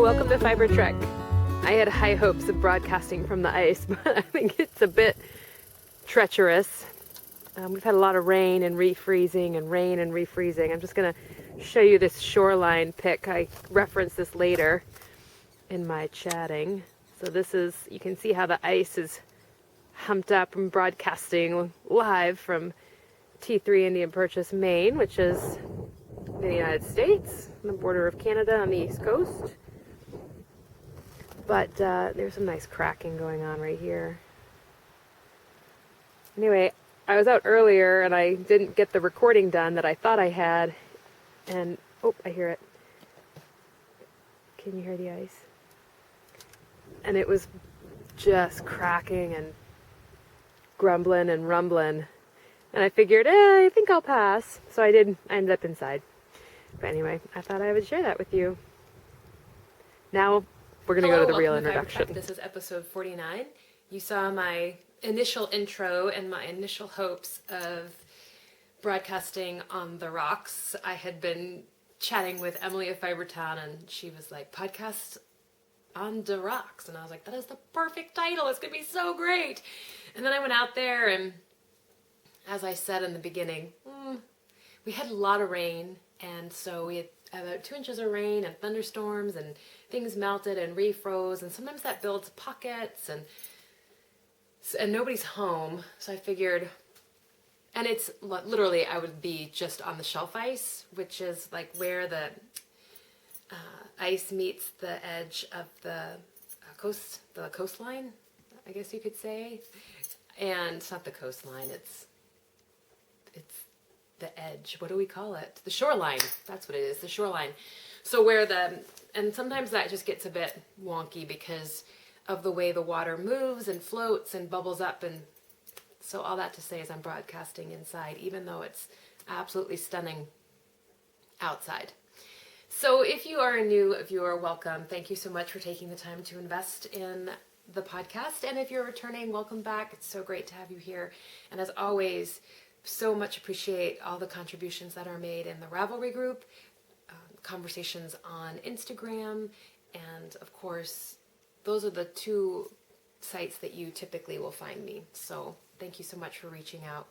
Welcome to Fiber Trek. I had high hopes of broadcasting from the ice, but I think it's a bit treacherous. We've had a lot of rain and refreezing and rain and refreezing. I'm just going to show you this shoreline pic. I reference this later in my chatting. So this is, you can see how the ice is humped up. I'm broadcasting live from T3 Indian Purchase, Maine, which is in the United States, on the border of Canada on the East Coast. But there's some nice cracking going on right here. Anyway, I was out earlier and I didn't get the recording done that I thought I had. And, oh, I hear it. Can you hear the ice? And it was just cracking and grumbling and rumbling. And I figured, I think I'll pass. So I did. I ended up inside. But anyway, I thought I would share that with you. Now we're going to go to the real introduction. This is episode 49. You saw my initial intro and my initial hopes of broadcasting on the rocks. I had been chatting with Emily of Fibertown, and she was like, podcast on the rocks. And I was like, that is the perfect title. It's going to be so great. And then I went out there, and as I said in the beginning, we had a lot of rain. And so we had about 2 inches of rain and thunderstorms, and things melted and refroze. And sometimes that builds pockets, and nobody's home. So I figured, and it's literally, I would be just on the shelf ice, which is like where the ice meets the edge of the coastline, I guess you could say. And it's not the coastline, it's the edge. What do we call it? The shoreline. That's what it is, the shoreline. So and sometimes that just gets a bit wonky because of the way the water moves and floats and bubbles up. And so all that to say is I'm broadcasting inside, even though it's absolutely stunning outside. So if you are a new viewer, welcome. Thank you so much for taking the time to invest in the podcast. And if you're returning, welcome back. It's so great to have you here. And as always, so much appreciate all the contributions that are made in the Ravelry group, conversations on Instagram, and of course, those are the 2 sites that you typically will find me. So thank you so much for reaching out,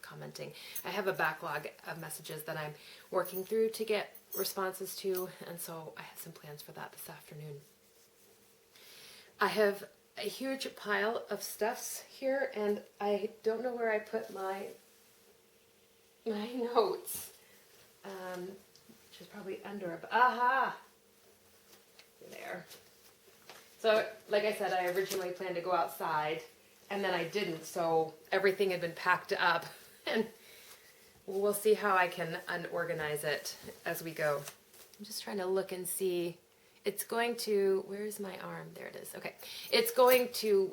commenting. I have a backlog of messages that I'm working through to get responses to, and so I have some plans for that this afternoon. I have a huge pile of stuffs here, and I don't know where I put my notes, which is probably under, aha, there. So, like I said, I originally planned to go outside, and then I didn't, so everything had been packed up, and we'll see how I can unorganize it as we go. I'm just trying to look and see. It's going to, where's my arm? There it is. Okay. It's going to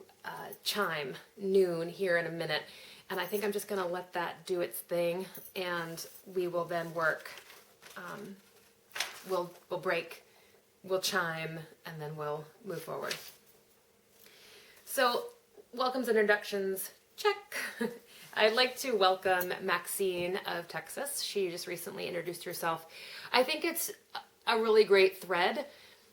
chime noon here in a minute. And I think I'm just going to let that do its thing, and we will then work. We'll break, we'll chime, and then we'll move forward. So, welcomes and introductions, check. I'd like to welcome Maxine of Texas. She just recently introduced herself. I think it's a really great thread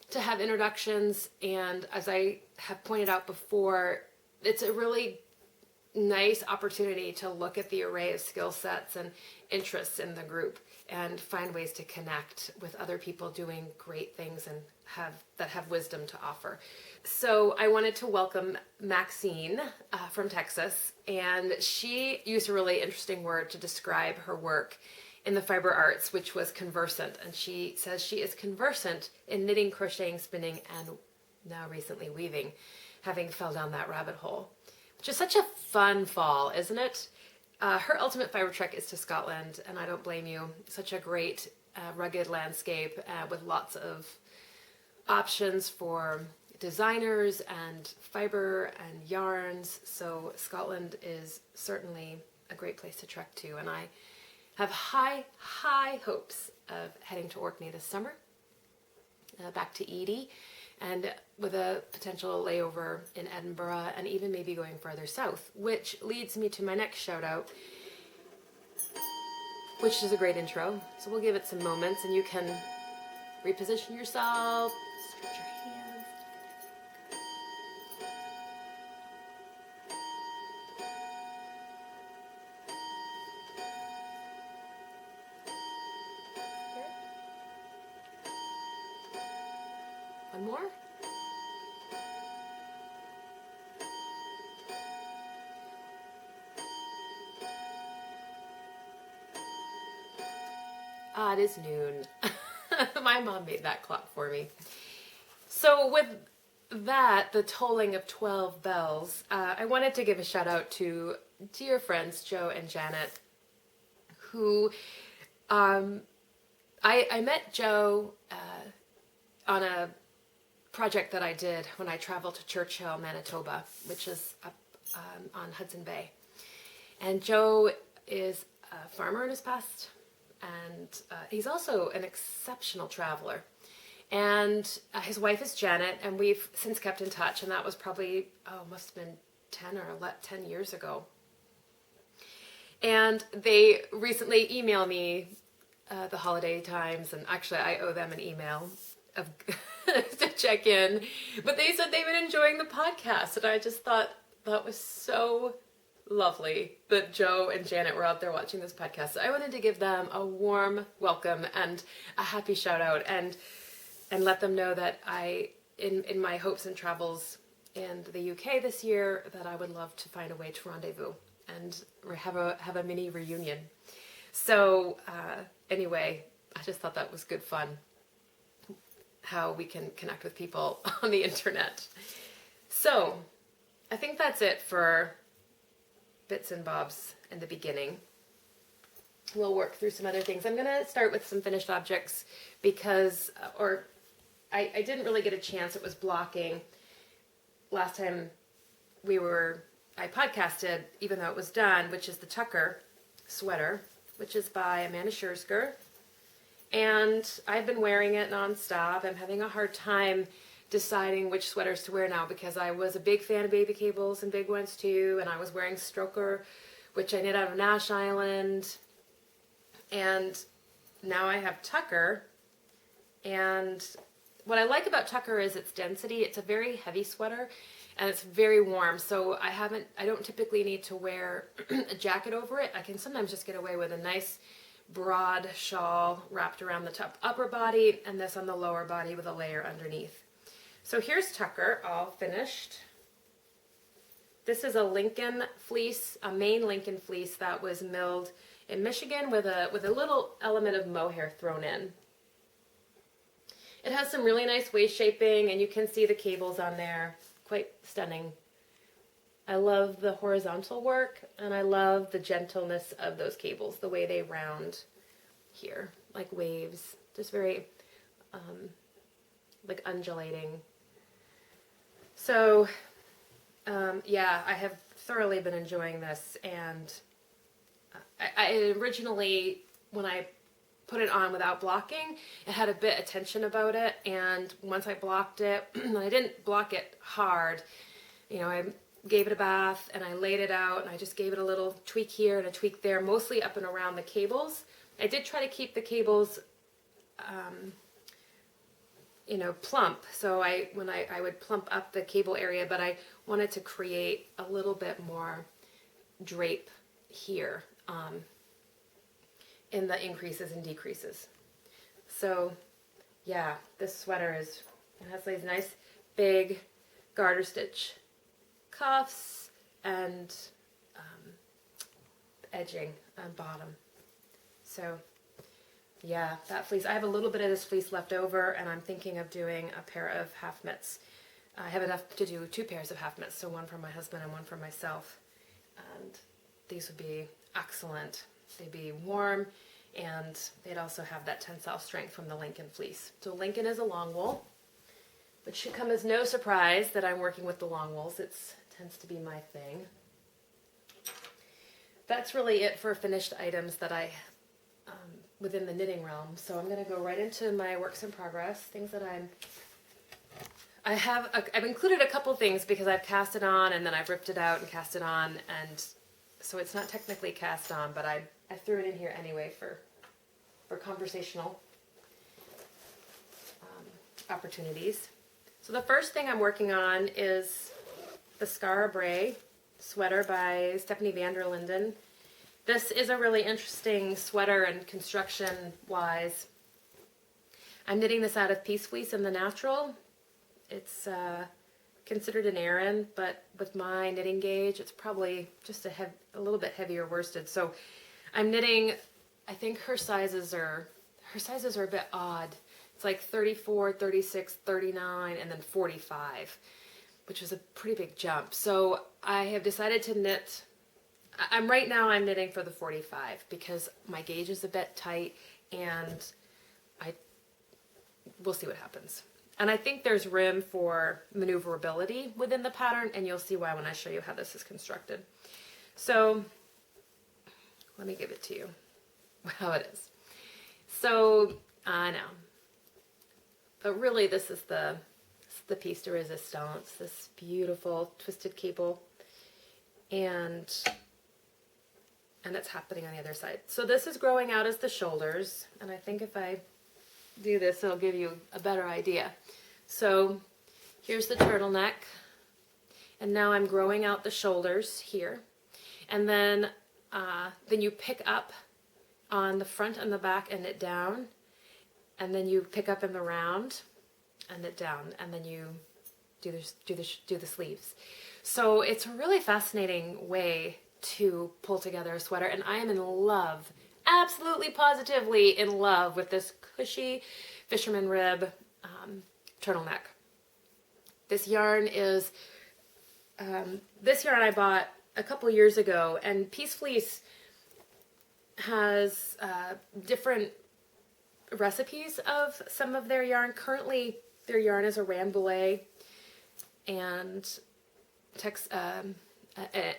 to have introductions, and as I have pointed out before, it's a really nice opportunity to look at the array of skill sets and interests in the group and find ways to connect with other people doing great things and have wisdom to offer. So I wanted to welcome Maxine from Texas, and she used a really interesting word to describe her work in the fiber arts, which was conversant. And she says she is conversant in knitting, crocheting, spinning, and now recently weaving, having fell down that rabbit hole. Which is such a fun fall, isn't it? Her ultimate fiber trek is to Scotland, and I don't blame you. Such a great, rugged landscape with lots of options for designers and fiber and yarns. So Scotland is certainly a great place to trek to, and I have high hopes of heading to Orkney this summer, back to Edie, and with a potential layover in Edinburgh, and even maybe going further south, which leads me to my next shout out, which is a great intro. So we'll give it some moments, and you can reposition yourself, Stretch your hands. Here. One more. Ah, it is noon. My mom made that clock for me. So with that, the tolling of 12 bells, I wanted to give a shout out to dear friends Joe and Janet, who I met Joe on a project that I did when I traveled to Churchill, Manitoba, which is up on Hudson Bay. And Joe is a farmer in his past, and he's also an exceptional traveler. And his wife is Janet, and we've since kept in touch, and that was probably, must have been 10 years ago. And they recently emailed me the holiday times, and actually I owe them an email of to check in. But they said they've been enjoying the podcast, and I just thought that was so lovely that Joe and Janet were out there watching this podcast. So I wanted to give them a warm welcome and a happy shout out, and let them know that in my hopes and travels in the UK this year, that I would love to find a way to rendezvous and have a mini reunion. So anyway, I just thought that was good fun, how we can connect with people on the internet. So I think that's it for bits and bobs in the beginning. We'll work through some other things. I'm going to start with some finished objects because, I didn't really get a chance. It was blocking. Last time I podcasted, even though it was done, which is the Tucker sweater, which is by Amanda Schersker. And I've been wearing it nonstop. I'm having a hard time deciding which sweaters to wear now because I was a big fan of baby cables and big ones too. And I was wearing Stroker, which I knit out of Nash Island. And now I have Tucker. And what I like about Tucker is its density. It's a very heavy sweater and it's very warm. So I don't typically need to wear a jacket over it. I can sometimes just get away with a nice broad shawl wrapped around the upper body and this on the lower body with a layer underneath. So here's Tucker all finished. This is a Lincoln fleece, a Maine Lincoln fleece that was milled in Michigan with a little element of mohair thrown in. It has some really nice waist shaping, and you can see the cables on there. Quite stunning. I love the horizontal work, and I love the gentleness of those cables, the way they round here, like waves. Just very, like undulating. So, yeah, I have thoroughly been enjoying this, and I originally, when I put it on without blocking, it had a bit of tension about it, and once I blocked it, I didn't block it hard, I gave it a bath and I laid it out and I just gave it a little tweak here and a tweak there, mostly up and around the cables. I did try to keep the cables plump, so when I would plump up the cable area, but I wanted to create a little bit more drape here in the increases and decreases. So yeah, this sweater has these nice big garter stitch cuffs and edging on bottom. So yeah, that fleece, I have a little bit of this fleece left over, and I'm thinking of doing a pair of half mitts. I have enough to do 2 pairs of half mitts, so one for my husband and one for myself. And these would be excellent. They'd be warm, and they'd also have that tensile strength from the Lincoln fleece. So Lincoln is a long wool, which should come as no surprise that I'm working with the long wools. It tends to be my thing. That's really it for finished items that I within the knitting realm. So I'm going to go right into my works in progress, things that I've included a couple things because I've cast it on and then I've ripped it out and cast it on, and so it's not technically cast on, but I threw it in here anyway for conversational. opportunities. So the first thing I'm working on is the Skara Bray sweater by Stephanie van der Linden. This is a really interesting sweater and construction wise. I'm knitting this out of Peace Fleece in the natural. It's considered an Aran, but with my knitting gauge, it's probably just a little bit heavier worsted. So I'm knitting, I think her sizes are a bit odd. It's like 34, 36, 39, and then 45, which is a pretty big jump. So I have decided to knit, right now I'm knitting for the 45 because my gauge is a bit tight and we'll see what happens. And I think there's room for maneuverability within the pattern, and you'll see why when I show you how this is constructed. So let me give it to you, how it is. So I know, but really this is the piece de resistance, this beautiful twisted cable, and it's happening on the other side. So this is growing out as the shoulders, and I think if I do this, it'll give you a better idea. So here's the turtleneck, and now I'm growing out the shoulders here, and then you pick up on the front and the back and knit down, and then you pick up in the round and knit down, and then you do the sleeves. So it's a really fascinating way to pull together a sweater, and I am in love, absolutely positively in love with this cushy fisherman rib turtleneck. This yarn is this yarn I bought a couple years ago, and Peace Fleece has different recipes of some of their yarn. Currently their yarn is a rambouillet and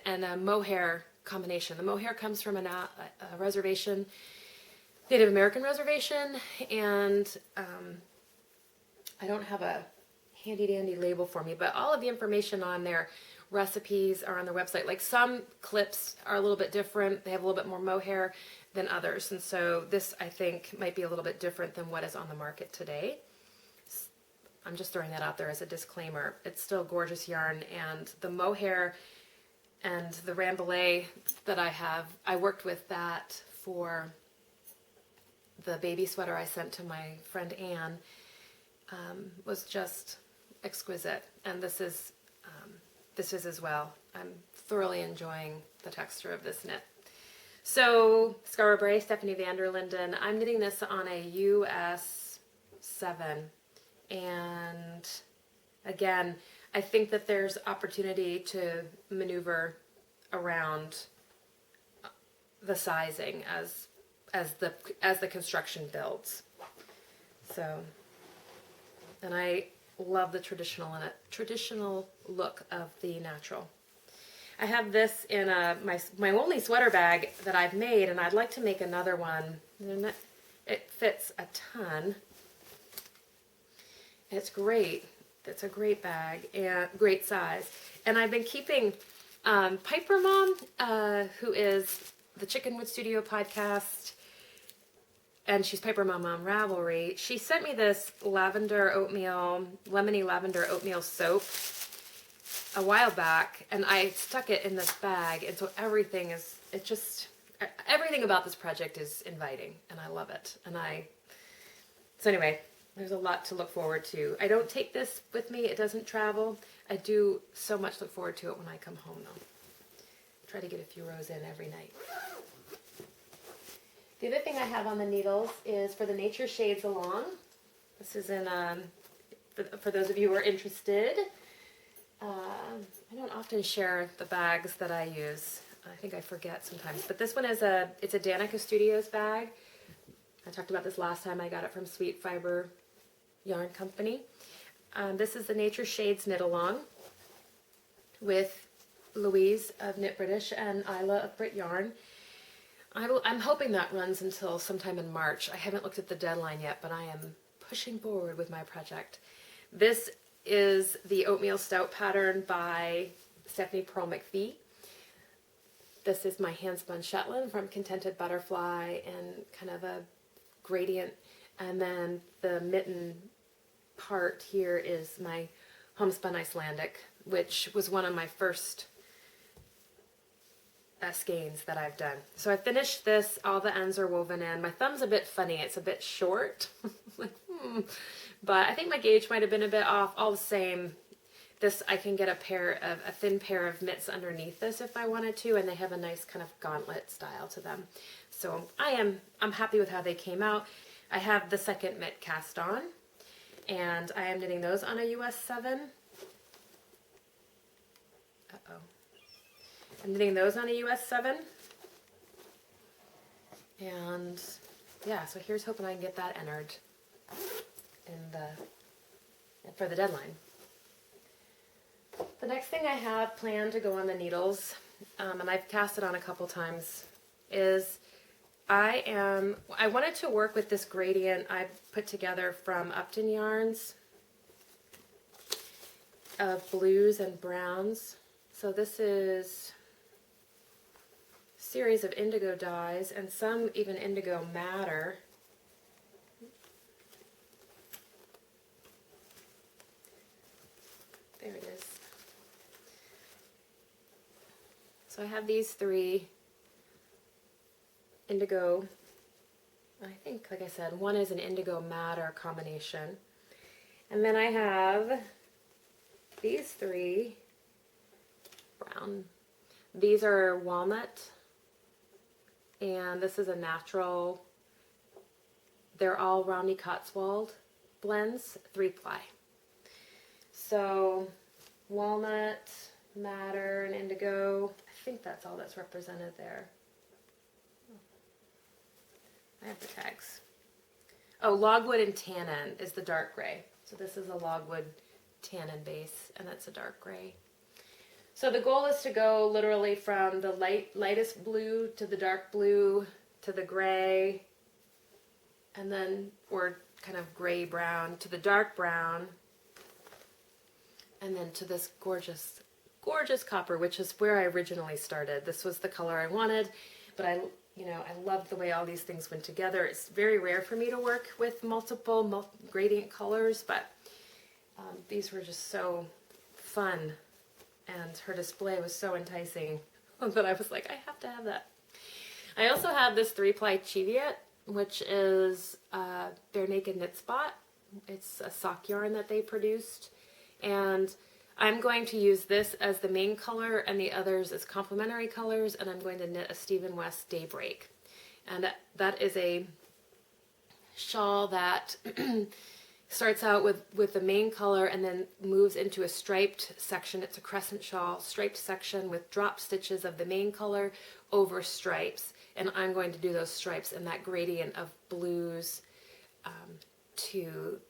a mohair combination. The mohair comes from a reservation, Native American reservation, and I don't have a handy dandy label for me, but all of the information on their recipes are on their website. Like some clips are a little bit different. They have a little bit more mohair than others, and so this I think might be a little bit different than what is on the market today. I'm just throwing that out there as a disclaimer. It's still gorgeous yarn, and the mohair and the rambouillet that I have, I worked with that for the baby sweater I sent to my friend Anne, was just exquisite, and this is as well. I'm thoroughly enjoying the texture of this knit. So Skara Bray, Stephanie van der Linden. I'm knitting this on a US 7, and again, I think that there's opportunity to maneuver around the sizing as the construction builds. So, and I love the traditional look of the natural. I have this in my only sweater bag that I've made, and I'd like to make another one. It fits a ton. It's great. It's a great bag and great size. And I've been keeping Piper Mom, who is the Chickenwood Studio podcast, and she's Piper Mom on Ravelry. She sent me this lemony lavender oatmeal soap a while back, and I stuck it in this bag, and so everything about this project is inviting, and I love it. So anyway, there's a lot to look forward to. I don't take this with me. It doesn't travel. I do so much look forward to it when I come home, though. Try to get a few rows in every night. The other thing I have on the needles is for the Nature Shades Along. This is in, for those of you who are interested. I don't often share the bags that I use. I think I forget sometimes. But this one is it's a Danica Studios bag. I talked about this last time. I got it from Sweet Fiber Yarn Company. This is the Nature Shades Knit Along with Louise of Knit British and Isla of Brit Yarn. I'm hoping that runs until sometime in March. I haven't looked at the deadline yet, but I am pushing forward with my project. This is the Oatmeal Stout pattern by Stephanie Pearl McPhee. This is my hand-spun Shetland from Contented Butterfly and kind of a gradient. And then the mitten part here is my homespun Icelandic, which was one of my first skeins that I've done. So I finished this, all the ends are woven in. My thumb's a bit funny, it's a bit short. Like, But I think my gauge might have been a bit off. All the same, this, I can get a thin pair of mitts underneath this if I wanted to, and they have a nice kind of gauntlet style to them. So I'm happy with how they came out. I have the second mitt cast on, and I am knitting those on a US 7. I'm knitting those on a US 7. And yeah, so here's hoping I can get that entered for the deadline. The next thing I have planned to go on the needles, and I've cast it on a couple times, is I wanted to work with this gradient I put together from Upton Yarns of blues and browns. So this is a series of indigo dyes and some even indigo madder. There it is. So I have these 3 indigo, I think, like I said, one is an indigo madder combination. And then I have these 3 brown. These are walnut, and this is a natural, they're all Roundy Cotswold blends, 3-ply. So walnut, madder, and indigo. I think that's all that's represented there. I have the tags. Oh, logwood and tannin is the dark gray. So this is a logwood tannin base, and that's a dark gray. So the goal is to go literally from the lightest blue to the dark blue to the gray, and then, or kind of gray brown to the dark brown, and then to this gorgeous, gorgeous copper, which is where I originally started. This was the color I wanted, but I loved the way all these things went together. It's very rare for me to work with multiple gradient colors, but these were just so fun, and her display was so enticing that I was like, I have to have that. I also have this 3-ply Cheviot, which is Bare Naked Knit Spot. It's a sock yarn that they produced, and I'm going to use this as the main color and the others as complementary colors, and I'm going to knit a Stephen West Daybreak. And that is a shawl that starts out with the main color and then moves into a striped section. It's a crescent shawl, striped section with drop stitches of the main color over stripes. And I'm going to do those stripes in that gradient of blues to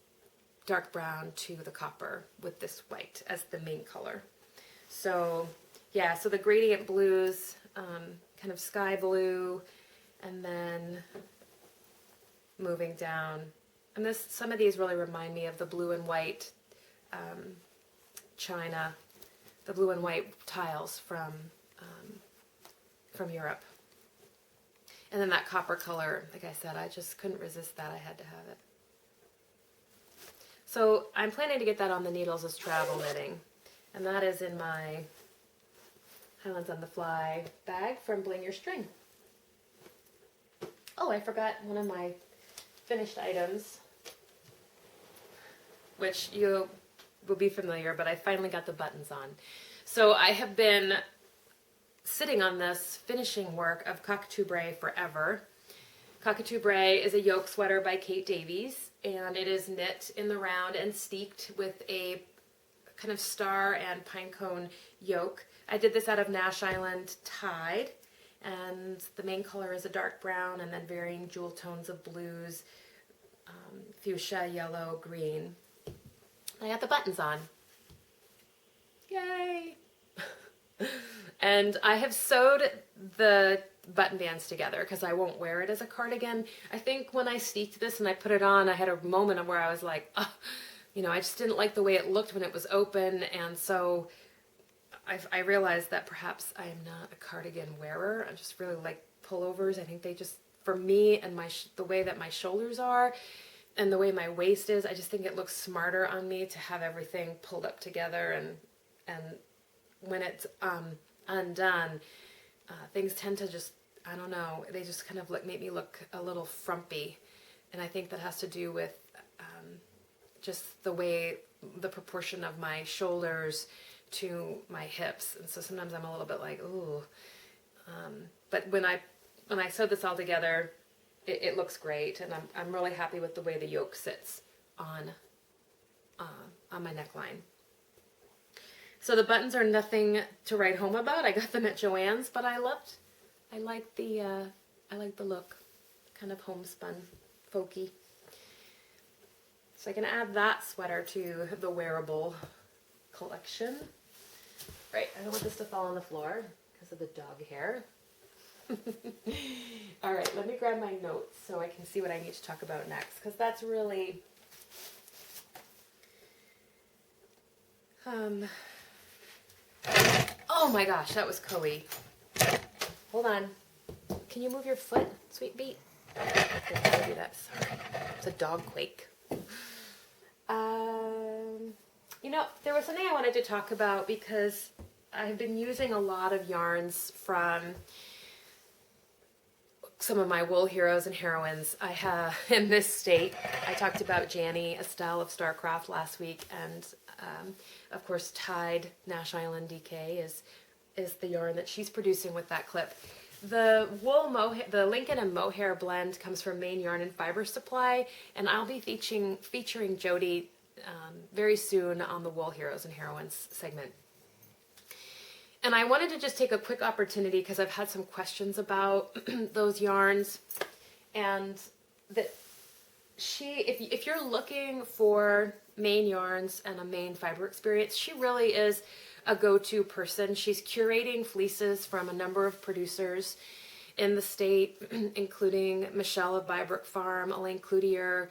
dark brown to the copper with this white as the main color. So yeah, so the gradient blues, kind of sky blue, and then moving down. And some of these really remind me of the blue and white china, the blue and white tiles from Europe. And then that copper color, like I said, I just couldn't resist that. I had to have it. So I'm planning to get that on the needles as travel knitting. And that is in my Highlands on the Fly bag from Bling Your String. Oh, I forgot one of my finished items, which you will be familiar, but I finally got the buttons on. So I have been sitting on this finishing work of Cockatoo Bray forever. Cockatoo Bray is a yoke sweater by Kate Davies, and it is knit in the round and steeked with a kind of star and pinecone yoke. I did this out of Nash Island Tide, and the main color is a dark brown and then varying jewel tones of blues, fuchsia, yellow, green. I got the buttons on. Yay! And I have sewed the button bands together because I won't wear it as a cardigan. I think when I steeked this and I put it on, I had a moment of where I was like, oh, I just didn't like the way it looked when it was open, and so I realized that perhaps I am not a cardigan wearer. I just really like pullovers. I think they just, for me and the way that my shoulders are, and the way my waist is, I just think it looks smarter on me to have everything pulled up together, and when it's undone, things tend to just, I don't know, they just kind of make me look a little frumpy, and I think that has to do with just the proportion of my shoulders to my hips, and so sometimes I'm a little bit like, ooh. But when I sewed this all together, it looks great, and I'm really happy with the way the yoke sits on my neckline. So the buttons are nothing to write home about. I got them at Joann's, but I like the look, kind of homespun, folky. So I can add that sweater to the wearable collection. Right, I don't want this to fall on the floor because of the dog hair. All right, let me grab my notes so I can see what I need to talk about next, because that's really oh my gosh, that was Coey. Hold on. Can you move your foot, sweet beat? I'll do that. Sorry. It's a dog quake. You know, there was something I wanted to talk about because I've been using a lot of yarns from some of my wool heroes and heroines. I have in this state. I talked about Janny Estelle of Starcraft last week, and of course Tide Nash Island DK is the yarn that she's producing with that clip. The the Lincoln and Mohair blend comes from Maine Yarn and Fiber Supply, and I'll be featuring Jody very soon on the Wool Heroes and Heroines segment. And I wanted to just take a quick opportunity because I've had some questions about those yarns, and that if you're looking for Maine yarns and a Maine fiber experience, she really is a go-to person. She's curating fleeces from a number of producers in the state, including Michelle of Bybrook Farm, Elaine Cloutier,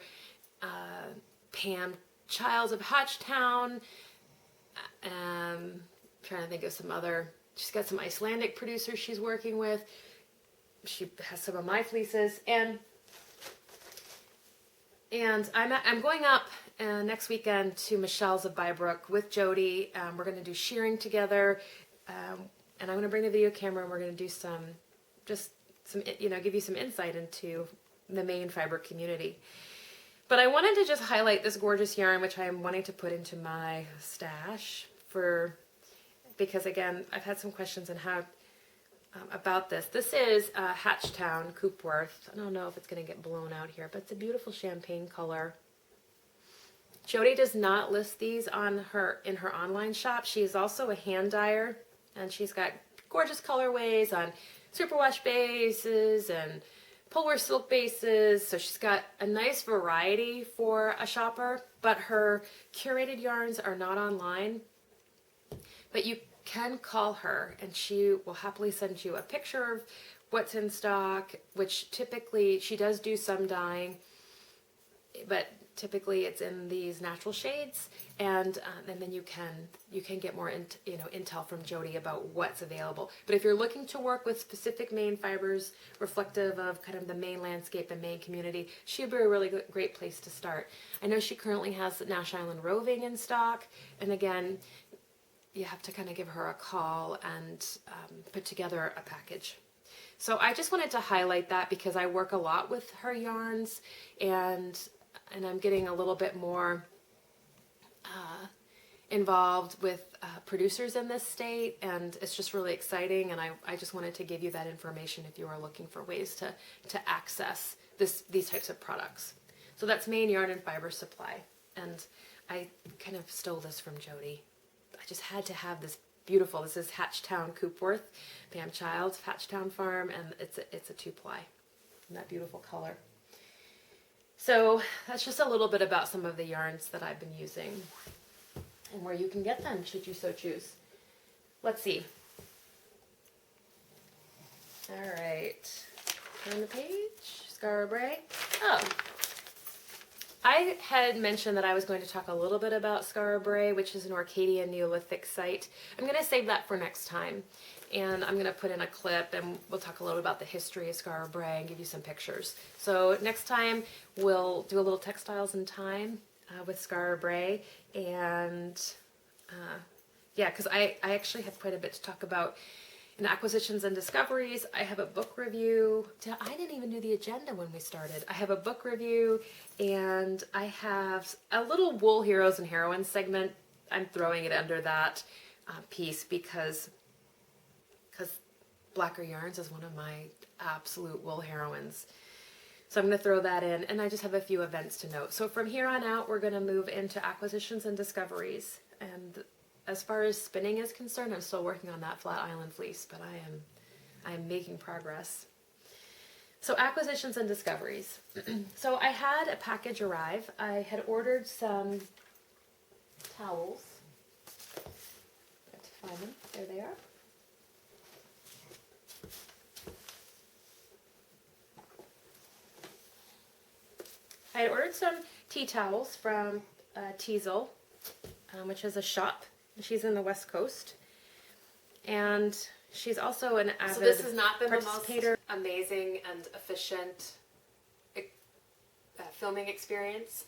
Pam Childs of Hodgetown, trying to think of some other, she's got some Icelandic producers she's working with. She has some of my fleeces, and I'm going up next weekend to Michelle's of Bybrook with Jody. We're going to do shearing together, and I'm going to bring the video camera, and we're going to do some, give you some insight into the Maine fiber community. But I wanted to just highlight this gorgeous yarn, which I am wanting to put into my stash because again, I've had some questions on how about this. This is Hatchtown Coopworth. I don't know if it's going to get blown out here, but it's a beautiful champagne color. Jody does not list these in her online shop. She is also a hand dyer, and she's got gorgeous colorways on superwash bases and polar silk bases. So she's got a nice variety for a shopper, but her curated yarns are not online. But you can call her, and she will happily send you a picture of what's in stock, which typically she does do some dyeing, but typically it's in these natural shades, and then you can get more intel from Jody about what's available. But if you're looking to work with specific Maine fibers reflective of kind of the Maine landscape and Maine community, she'd be a really great place to start. I know she currently has Nash Island Roving in stock, and again, you have to kind of give her a call and put together a package. So I just wanted to highlight that because I work a lot with her yarns, and I'm getting a little bit more involved with producers in this state, and it's just really exciting, and I just wanted to give you that information if you are looking for ways to access these types of products. So that's Maine Yarn and Fiber Supply, and I kind of stole this from Jody. I just had to have this beautiful, this is Hatchtown Coopworth, Pam Childs, Hatchtown Farm, and it's a 2-ply in that beautiful color. So that's just a little bit about some of the yarns that I've been using and where you can get them should you so choose. Let's see. All right, turn the page, Skara Bray. Oh, I had mentioned that I was going to talk a little bit about Skara Brae, which is an Orcadian Neolithic site. I'm going to save that for next time. And I'm going to put in a clip and we'll talk a little about the history of Skara Brae and give you some pictures. So next time we'll do a little textiles in time with Skara Brae. And yeah, because I actually have quite a bit to talk about in acquisitions and discoveries. I have a book review. I didn't even do the agenda when we started. I have a book review and I have a little wool heroes and heroines segment. I'm throwing it under that piece because Blacker Yarns is one of my absolute wool heroines. So I'm going to throw that in, and I just have a few events to note. So from here on out, we're going to move into acquisitions and discoveries. And as far as spinning is concerned, I'm still working on that flat island fleece, but I am making progress. So acquisitions and discoveries. So I had a package arrive. I had ordered some towels. I have to find them. There they are. I had ordered some tea towels from Teasel, which is a shop. She's in the West Coast. And she's also an avid So this has not been the most participator. amazing and efficient filming experience.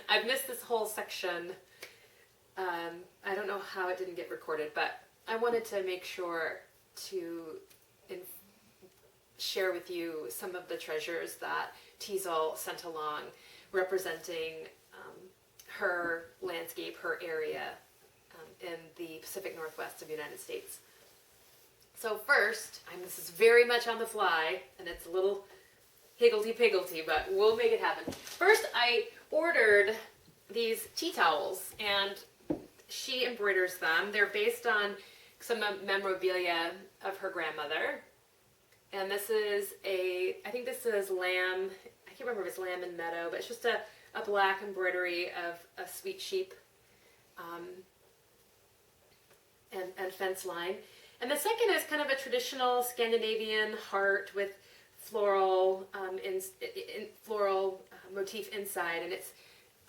I've missed this whole section. I don't know how it didn't get recorded, but I wanted to make sure to share with you some of the treasures that Teasel sent along, representing her landscape, her area in the Pacific Northwest of the United States. So first, this is very much on the fly, and it's a little higgledy-piggledy, but we'll make it happen. First, I ordered these tea towels, and she embroiders them. They're based on some memorabilia of her grandmother. And this is I think this is lamb, I can't remember if it's lamb and meadow, but it's just a black embroidery of a sweet sheep and fence line. And the second is kind of a traditional Scandinavian heart with floral floral motif inside, and it's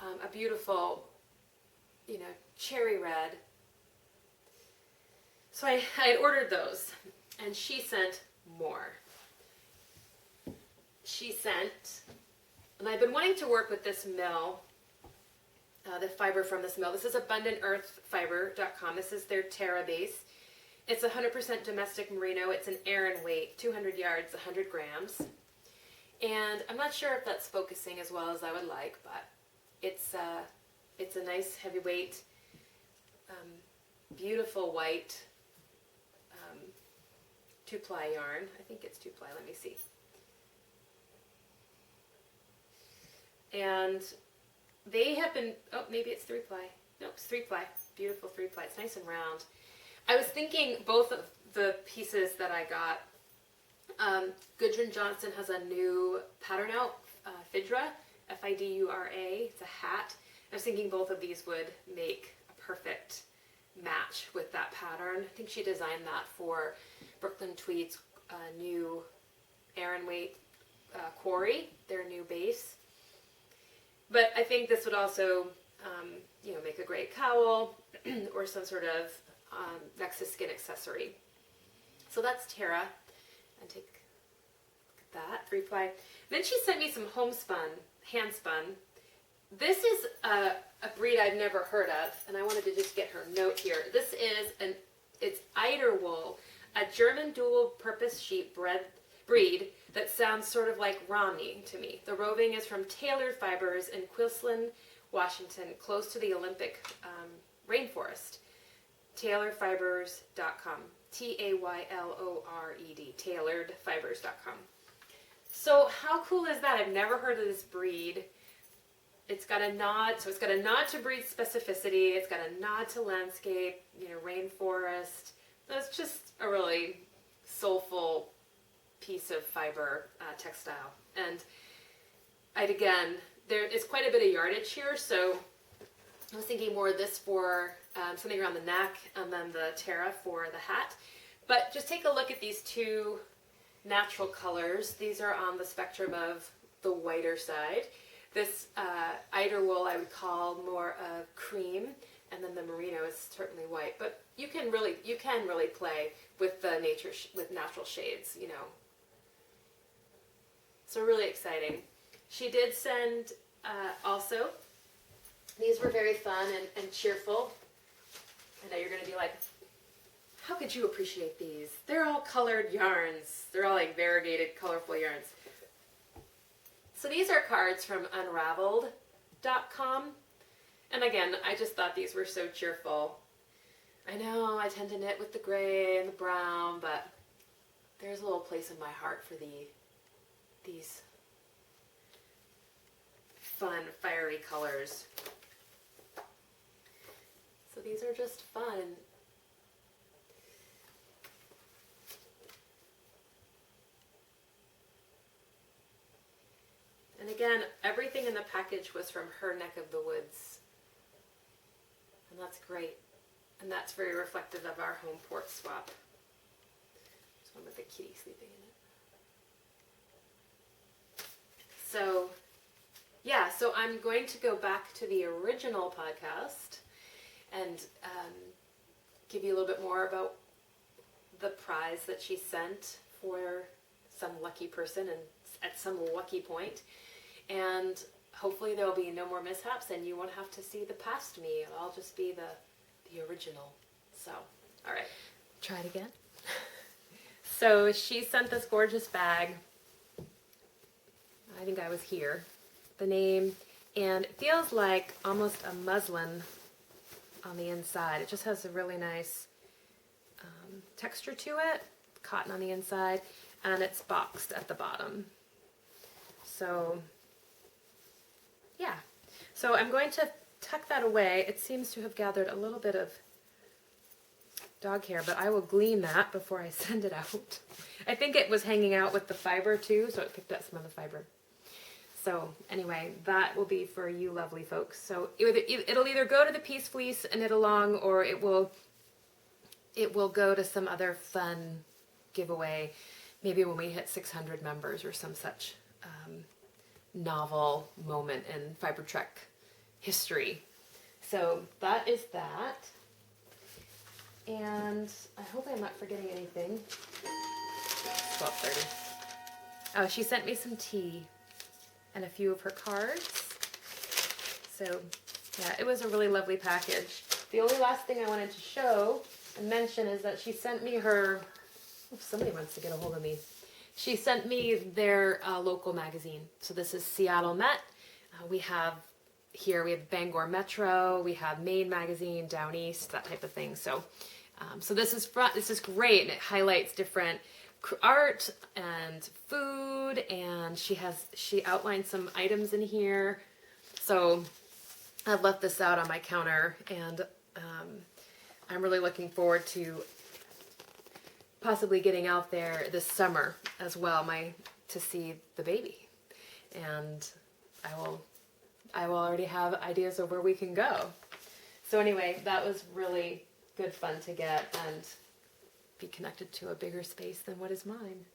a beautiful, cherry red. So I had ordered those, and she sent more. She sent, and I've been wanting to work with this mill, the fiber from this mill. This is AbundantEarthFiber.com. This is their Terra base. It's 100% domestic merino. It's an Aran weight, 200 yards, 100 grams. And I'm not sure if that's focusing as well as I would like, but it's a nice heavyweight, beautiful white 2-ply yarn. I think it's 2-ply. Let me see. And they have been, oh, maybe it's 3-ply. Nope, it's 3-ply. Beautiful 3-ply. It's nice and round. I was thinking both of the pieces that I got, Gudrun Johnson has a new pattern out, Fidra, F-I-D-U-R-A. It's a hat. I was thinking both of these would make a perfect match with that pattern. I think she designed that for Brooklyn Tweed's new Aran weight quarry, their new base. But I think this would also, make a great cowl or some sort of Nexus skin accessory. So that's Terra. And take a look at that, 3-ply. Then she sent me some homespun, hand spun. This is a breed I've never heard of, and I wanted to just get her note here. This is it's Eider wool, a German dual-purpose sheep breed that sounds sort of like Romney to me. The roving is from Tailored Fibers in Quilsland, Washington, close to the Olympic rainforest. TailoredFibers.com. T-A-Y-L-O-R-E-D. TailoredFibers.com. So how cool is that? I've never heard of this breed. It's got a nod, so it's got a nod to breed specificity. It's got a nod to landscape, rainforest. So it's just a really soulful piece of fiber textile. And there is quite a bit of yardage here, so I was thinking more of this for something around the neck, and then the Terra for the hat. But just take a look at these two natural colors. These are on the spectrum of the whiter side. This eider wool I would call more cream, and then the merino is certainly white. But you can really play with the with natural shades, you know. So really exciting. She did send also. These were very fun and cheerful. I know you're going to be like, how could you appreciate these? They're all colored yarns. They're all like variegated, colorful yarns. So these are cards from unraveled.com. And again, I just thought these were so cheerful. I know I tend to knit with the gray and the brown, but there's a little place in my heart for these fun, fiery colors. So these are just fun. And again, everything in the package was from her neck of the woods. And that's great. And that's very reflective of our home port swap. This one with the kitty sleeping in it. So, yeah, so I'm going to go back to the original podcast and give you a little bit more about the prize that she sent for some lucky person and at some lucky point. And hopefully there will be no more mishaps and you won't have to see the past me. It'll all just be the original. So, all right. Try it again. So she sent this gorgeous bag. I think I was here. The name, and it feels like almost a muslin on the inside. It just has a really nice texture to it, cotton on the inside, and it's boxed at the bottom. So, yeah. So I'm going to tuck that away. It seems to have gathered a little bit of dog hair, but I will glean that before I send it out. I think it was hanging out with the fiber too, so it picked up some of the fiber. So anyway, that will be for you lovely folks. So it'll either go to the Peace Fleece and knit along, or it will go to some other fun giveaway, maybe when we hit 600 members or some such novel moment in Fiber Trek history. So that is that. And I hope I'm not forgetting anything. It's 12:30. Oh, she sent me some tea and a few of her cards. So, yeah, it was a really lovely package. The only last thing I wanted to show and mention is that she sent me her, if somebody wants to get a hold of me, she sent me their local magazine. So this is Seattle Met. We have Bangor Metro, we have Maine Magazine, Down East, that type of thing. So, so this is great, and it highlights different art and food, and she outlined some items in here. So I've left this out on my counter, and I'm really looking forward to possibly getting out there this summer as well, to see the baby. And I will already have ideas of where we can go. So anyway, that was really good fun to get and be connected to a bigger space than what is mine.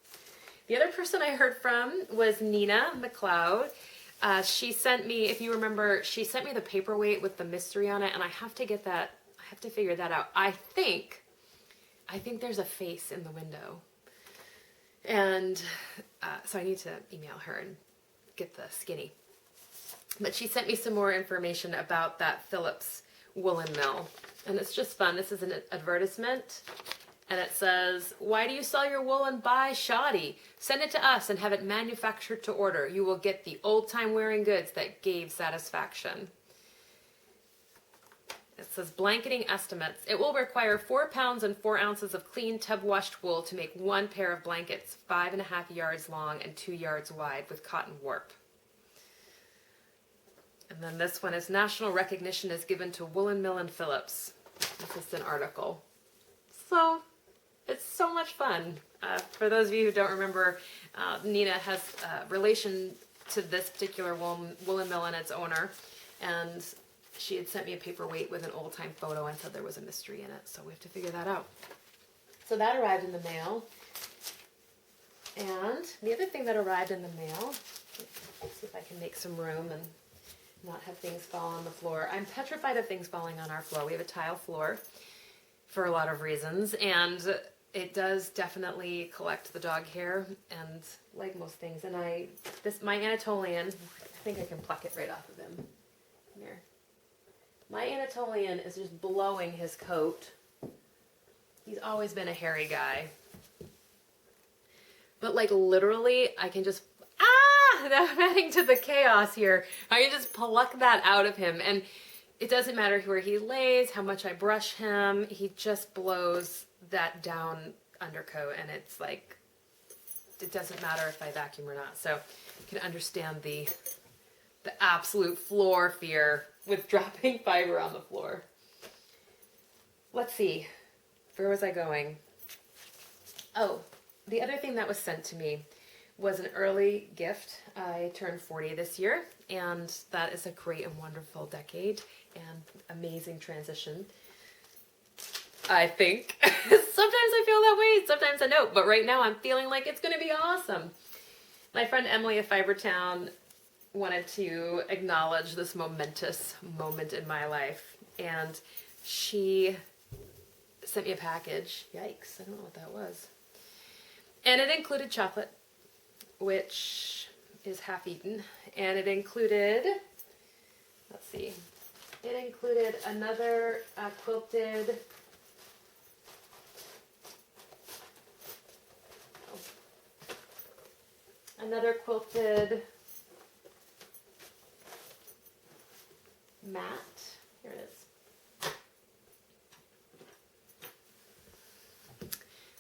The other person I heard from was Nina McLeod. She sent me, if you remember, she sent me the paperweight with the mystery on it, and I have to get that, I have to figure that out. I think there's a face in the window. And so I need to email her and get the skinny. But she sent me some more information about that Phillips woolen mill. And it's just fun. This is an advertisement. And it says, "Why do you sell your wool and buy shoddy? Send it to us and have it manufactured to order. You will get the old-time wearing goods that gave satisfaction." It says, "Blanketing estimates. It will require 4 pounds and 4 ounces of clean tub-washed wool to make 1 pair of blankets 5.5 yards long and 2 yards wide with cotton warp." And then this one is, "National recognition is given to Woolen Mill and Phillips." This is an article. So it's so much fun. For those of you who don't remember, Nina has relation to this particular woolen mill and its owner. And she had sent me a paperweight with an old-time photo and said there was a mystery in it. So we have to figure that out. So that arrived in the mail. And the other thing that arrived in the mail, See if I can make some room and not have things fall on the floor. I'm petrified of things falling on our floor. We have a tile floor for a lot of reasons, and it does definitely collect the dog hair, and like most things. And my Anatolian, I think I can pluck it right off of him. Here. My Anatolian is just blowing his coat. He's always been a hairy guy. But like literally, I can just, I'm adding to the chaos here. I can just pluck that out of him. And it doesn't matter where he lays, how much I brush him. He just blows that down undercoat. And it's like, it doesn't matter if I vacuum or not. So you can understand the absolute floor fear with dropping fiber on the floor. Let's see. Where was I going? Oh, the other thing that was sent to me was an early gift. I turned 40 this year, and that is a great and wonderful decade and amazing transition, I think. Sometimes I feel that way, sometimes I don't, but right now I'm feeling like it's going to be awesome. My friend Emily of Fibertown wanted to acknowledge this momentous moment in my life, and she sent me a package. Yikes, I don't know what that was. And it included chocolate, which is half eaten, and it included, let's see, it included another quilted, mat. Here it is.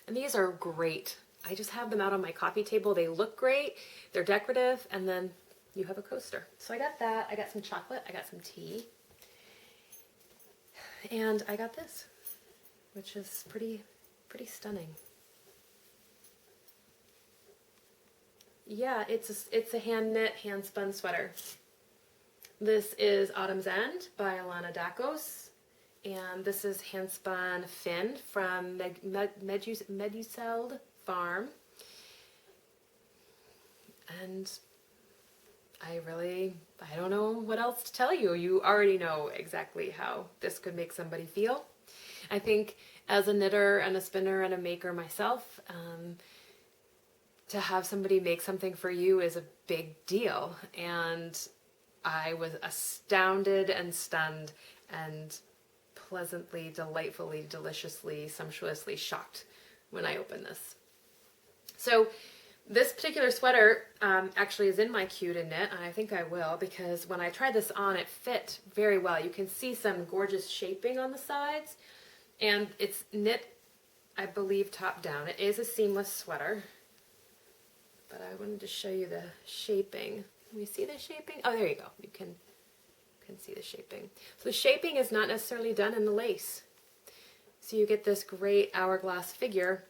And these are great. I just have them out on my coffee table. They look great. They're decorative. And then you have a coaster. So I got that. I got some chocolate. I got some tea. And I got this, which is pretty stunning. Yeah, it's a hand knit, hand spun sweater. This is Autumn's End by Alana Dakos, and this is hand spun Finn from Meduseld Farm. And I don't know what else to tell you. You already know exactly how this could make somebody feel. I think as a knitter and a spinner and a maker myself, to have somebody make something for you is a big deal. And I was astounded and stunned and pleasantly, delightfully, deliciously, sumptuously shocked when I opened this. So this particular sweater actually is in my queue to knit, and I think I will, because when I tried this on, it fit very well. You can see some gorgeous shaping on the sides, and it's knit, I believe, top down. It is a seamless sweater, but I wanted to show you the shaping. Can we see the shaping? Oh, there you go. You can see the shaping. So the shaping is not necessarily done in the lace. So you get this great hourglass figure.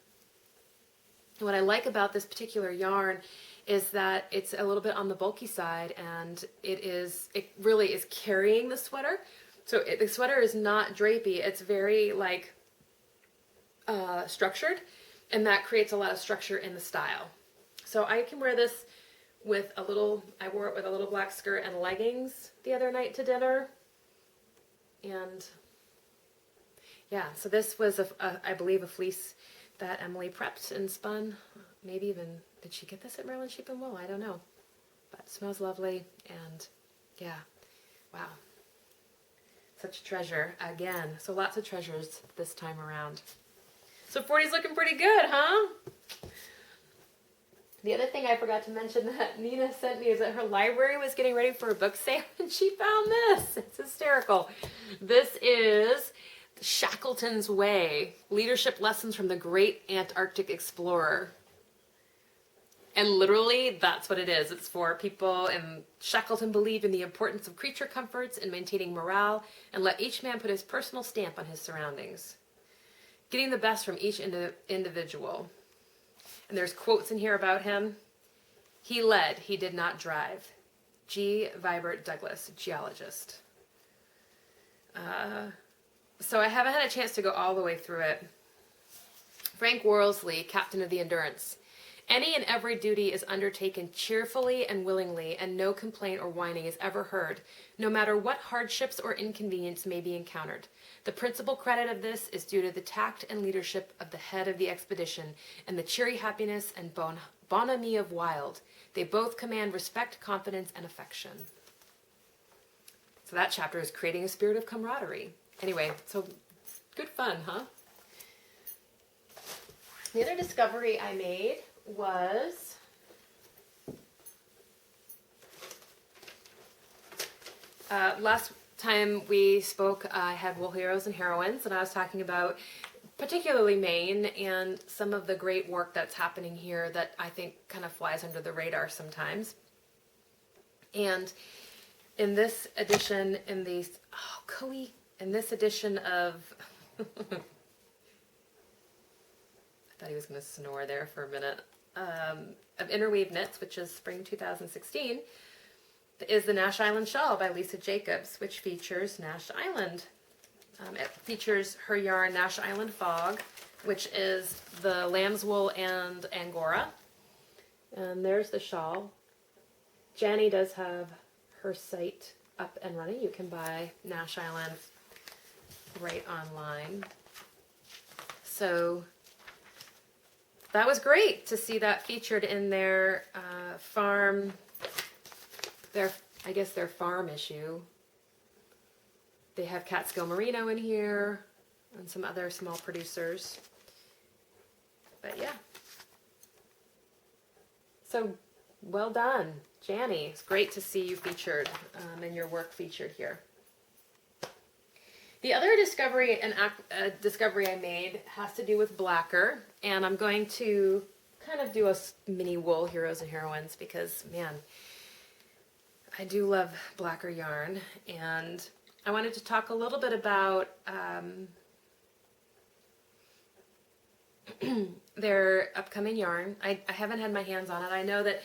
And what I like about this particular yarn is that it's a little bit on the bulky side, and it really is carrying the sweater. So the sweater is not drapey. It's very like structured, and that creates a lot of structure in the style. So I can wear this with I wore it with a little black skirt and leggings the other night to dinner. And yeah, so this was, I believe, a fleece that Emily prepped and spun. Maybe even, did she get this at Maryland Sheep and Wool? I don't know. But it smells lovely, and yeah, wow. Such a treasure again. So lots of treasures this time around. So 40's looking pretty good, huh? The other thing I forgot to mention that Nina sent me is that her library was getting ready for a book sale, and she found this. It's hysterical. This is Shackleton's Way, Leadership Lessons from the Great Antarctic Explorer. And literally, that's what it is. It's for people, and Shackleton believed in the importance of creature comforts and maintaining morale, and let each man put his personal stamp on his surroundings, getting the best from each individual. And there's quotes in here about him. He led, he did not drive. G. Vibert Douglas, geologist. So I haven't had a chance to go all the way through it. Frank Worsley, captain of the Endurance. Any and every duty is undertaken cheerfully and willingly, and no complaint or whining is ever heard, no matter what hardships or inconvenience may be encountered. The principal credit of this is due to the tact and leadership of the head of the expedition, and the cheery happiness and bonhomie of Wild. They both command respect, confidence, and affection. So that chapter is creating a spirit of camaraderie. Anyway, so good fun, huh? The other discovery I made was last time we spoke, I had Wool Heroes and Heroines, and I was talking about particularly Maine and some of the great work that's happening here that I think kind of flies under the radar sometimes. And in this edition, in this edition of, I thought he was going to snore there for a minute, of Interweave Knits, which is spring 2016, is the Nash Island Shawl by Lisa Jacobs, which features Nash Island. It features her yarn Nash Island Fog, which is the lamb's wool and Angora. And there's the shawl. Janny does have her site up and running. You can buy Nash Island right online. So that was great to see that featured in their farm, their farm issue. They have Catskill Merino in here and some other small producers. But yeah. So well done, Janny. It's great to see you featured and your work featured here. The other discovery I made has to do with Blacker, and I'm going to kind of do a mini Wool Heroes and Heroines because, man, I do love Blacker yarn, and I wanted to talk a little bit about their upcoming yarn. I haven't had my hands on it. I know that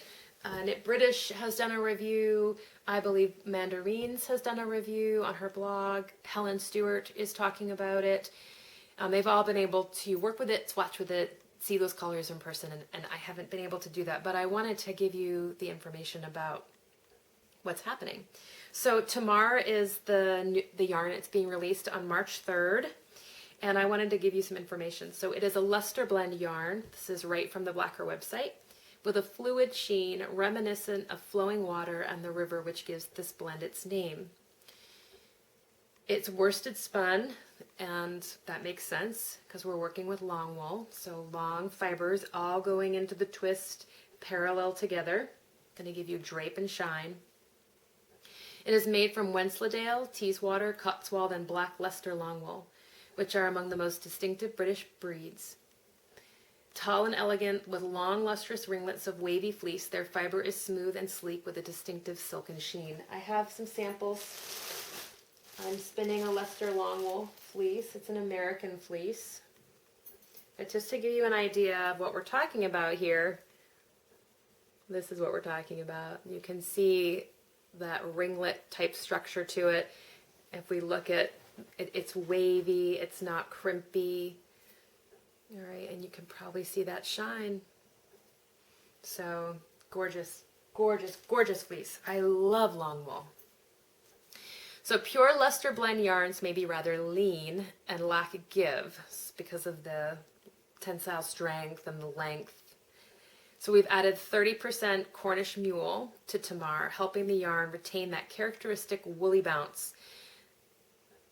Knit British has done a review. I believe Mandarines has done a review on her blog. Helen Stewart is talking about it. They've all been able to work with it, swatch with it, see those colors in person, and I haven't been able to do that. But I wanted to give you the information about what's happening. So Tamar is the yarn. It's being released on March 3rd. And I wanted to give you some information. So it is a luster blend yarn. This is right from the Blacker website, with a fluid sheen reminiscent of flowing water and the river, which gives this blend its name. It's worsted spun, and that makes sense because we're working with long wool. So long fibers all going into the twist parallel together. Going to give you drape and shine. It is made from Wensleydale, Teeswater, Cotswold, and Black Leicester long wool, which are among the most distinctive British breeds. Tall and elegant with long lustrous ringlets of wavy fleece, their fiber is smooth and sleek with a distinctive silken sheen. I have some samples. I'm spinning a Leicester long wool fleece. It's an American fleece. But just to give you an idea of what we're talking about here, this is what we're talking about. You can see that ringlet type structure to it. If we look at it, it's wavy, it's not crimpy. All right, and you can probably see that shine. So gorgeous, gorgeous, gorgeous fleece. I love long wool. So pure Leicester blend yarns may be rather lean and lack give because of the tensile strength and the length. So we've added 30% Cornish mule to Tamar, helping the yarn retain that characteristic woolly bounce.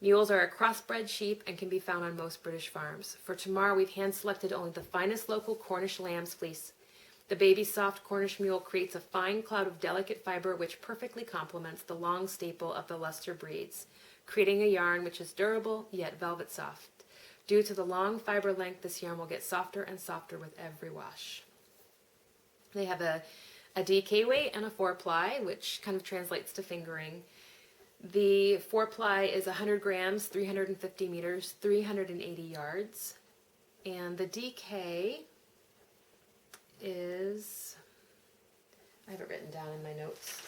Mules are a crossbred sheep and can be found on most British farms. For Tamar, we've hand-selected only the finest local Cornish lamb's fleece. The baby soft Cornish mule creates a fine cloud of delicate fiber which perfectly complements the long staple of the Leicester breeds, creating a yarn which is durable yet velvet soft. Due to the long fiber length, this yarn will get softer and softer with every wash. They have a DK weight and a 4-ply, which kind of translates to fingering. The 4-ply is 100 grams, 350 meters, 380 yards. And the DK is, I have it written down in my notes.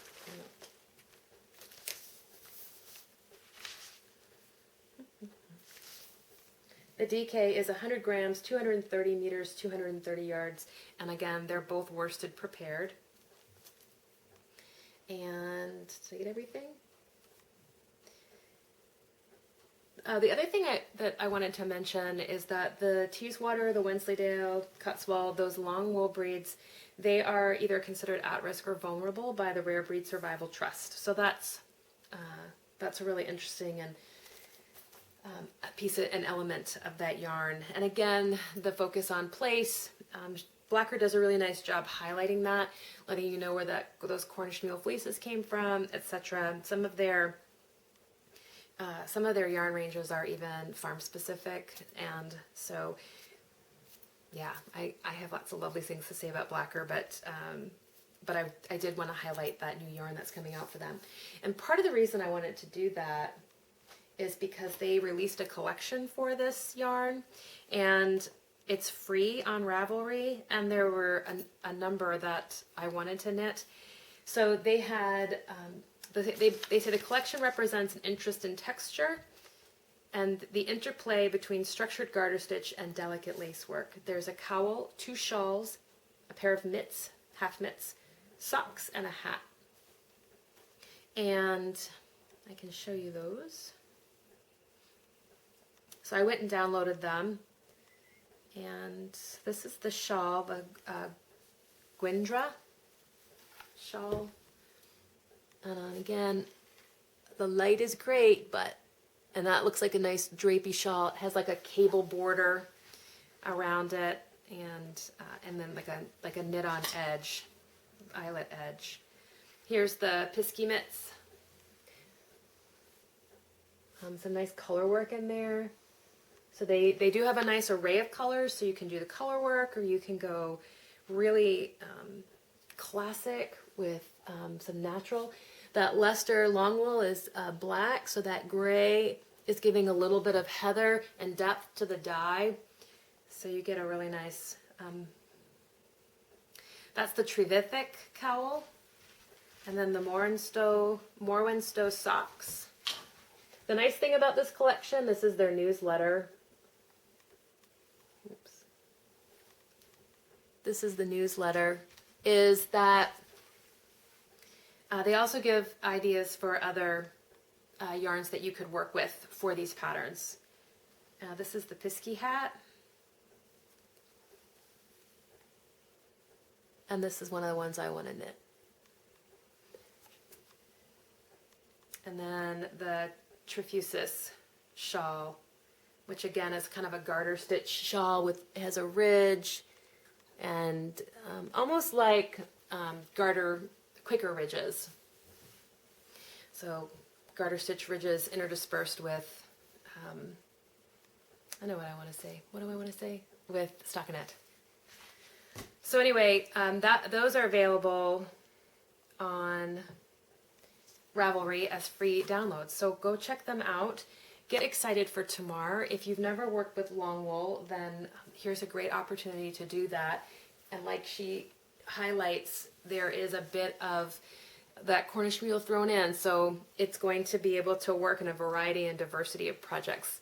The DK is 100 grams, 230 meters, 230 yards. And again, they're both worsted prepared. And did I get everything? The other thing that I wanted to mention is that the Teeswater, the Wensleydale, Cotswold, those long wool breeds, they are either considered at risk or vulnerable by the Rare Breed Survival Trust. So that's a really interesting and an element of that yarn. And again, the focus on place. Blacker does a really nice job highlighting that, letting you know where those Cornish mule fleeces came from, etc. Some of their yarn ranges are even farm specific, and so yeah, I have lots of lovely things to say about Blacker, but I did want to highlight that new yarn that's coming out for them. And part of the reason I wanted to do that is because they released a collection for this yarn, and it's free on Ravelry, and there were a number that I wanted to knit. So they had, they say the collection represents an interest in texture and the interplay between structured garter stitch and delicate lace work. There's a cowl, 2 shawls, a pair of mitts, half mitts, socks, and a hat. And I can show you those. So I went and downloaded them, and this is the shawl, the Gwindra shawl. And again, the light is great, and that looks like a nice drapey shawl. It has like a cable border around it, and then like a knit-on edge, eyelet edge. Here's the Pisky mitts. Some nice color work in there. So they do have a nice array of colors, so you can do the color work, or you can go really classic with some natural. That Leicester long wool is black, so that gray is giving a little bit of heather and depth to the dye. So you get a really nice, that's the Trevithick cowl. And then the Morwenstow socks. The nice thing about this collection, this is their newsletter. Oops. This is the newsletter, is that they also give ideas for other yarns that you could work with for these patterns. This is the Pisky hat. And this is one of the ones I want to knit. And then the Trefusis shawl, which again is kind of a garter stitch shawl has a ridge and almost like quicker ridges. So garter stitch ridges interdispersed with, I know what I want to say. What do I want to say? With stockinette. So anyway, those are available on Ravelry as free downloads. So go check them out. Get excited for Tamar. If you've never worked with long wool, then here's a great opportunity to do that. And like she highlights, there is a bit of that Cornish mule thrown in, so it's going to be able to work in a variety and diversity of projects.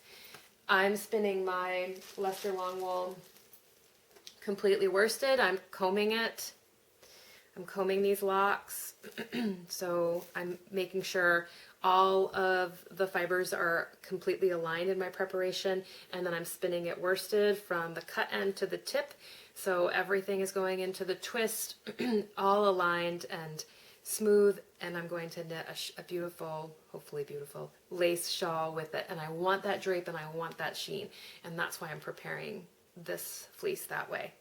I'm spinning my Leicester long wool completely worsted. I'm combing it. I'm combing these locks. So I'm making sure all of the fibers are completely aligned in my preparation, and then I'm spinning it worsted from the cut end to the tip. So everything is going into the twist, all aligned and smooth, and I'm going to knit a beautiful, hopefully beautiful, lace shawl with it. And I want that drape and I want that sheen, and that's why I'm preparing this fleece that way.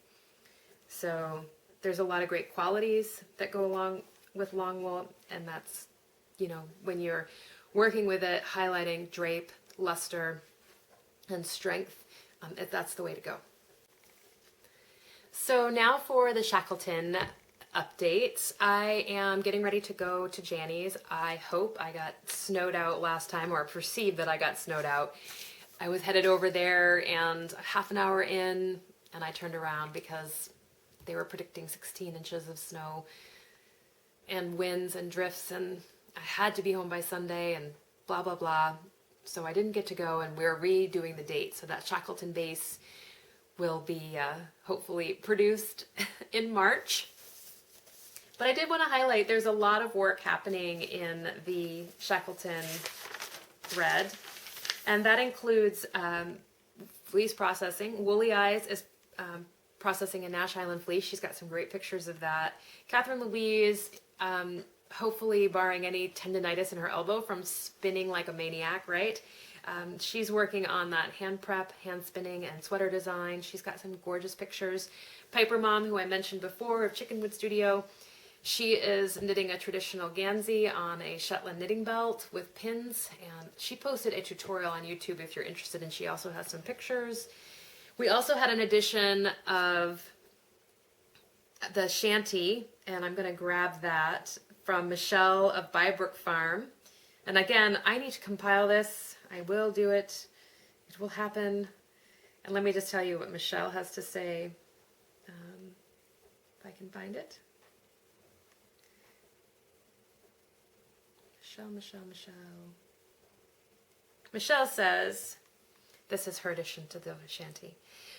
So there's a lot of great qualities that go along with long wool, and that's, you know, when you're working with it, highlighting drape, luster, and strength, that's the way to go. So now for the Shackleton updates. I am getting ready to go to Janny's. I hope. I got snowed out last time, or perceived that I got snowed out. I was headed over there, and half an hour in, and I turned around because they were predicting 16 inches of snow and winds and drifts, and I had to be home by Sunday and blah, blah, blah. so I didn't get to go, and we're redoing the date. So that Shackleton base will be hopefully produced in March. But I did want to highlight there's a lot of work happening in the Shackleton thread, and that includes fleece processing. Woolly Eyes is processing a Nash Island fleece. She's got some great pictures of that. Catherine Louise, hopefully barring any tendonitis in her elbow from spinning like a maniac, right? She's working on that hand prep, hand spinning, and sweater design. She's got some gorgeous pictures. Piper Mom, who I mentioned before, of Chickenwood Studio, she is knitting a traditional Gansey on a Shetland knitting belt with pins, and she posted a tutorial on YouTube if you're interested, and she also has some pictures. We also had an edition of the Shanty, and I'm going to grab that from Michelle of Bybrook Farm. And again, I need to compile this. I will do it. It will happen. And let me just tell you what Michelle has to say. If I can find it. Michelle. Michelle says, this is her addition to the Shanty.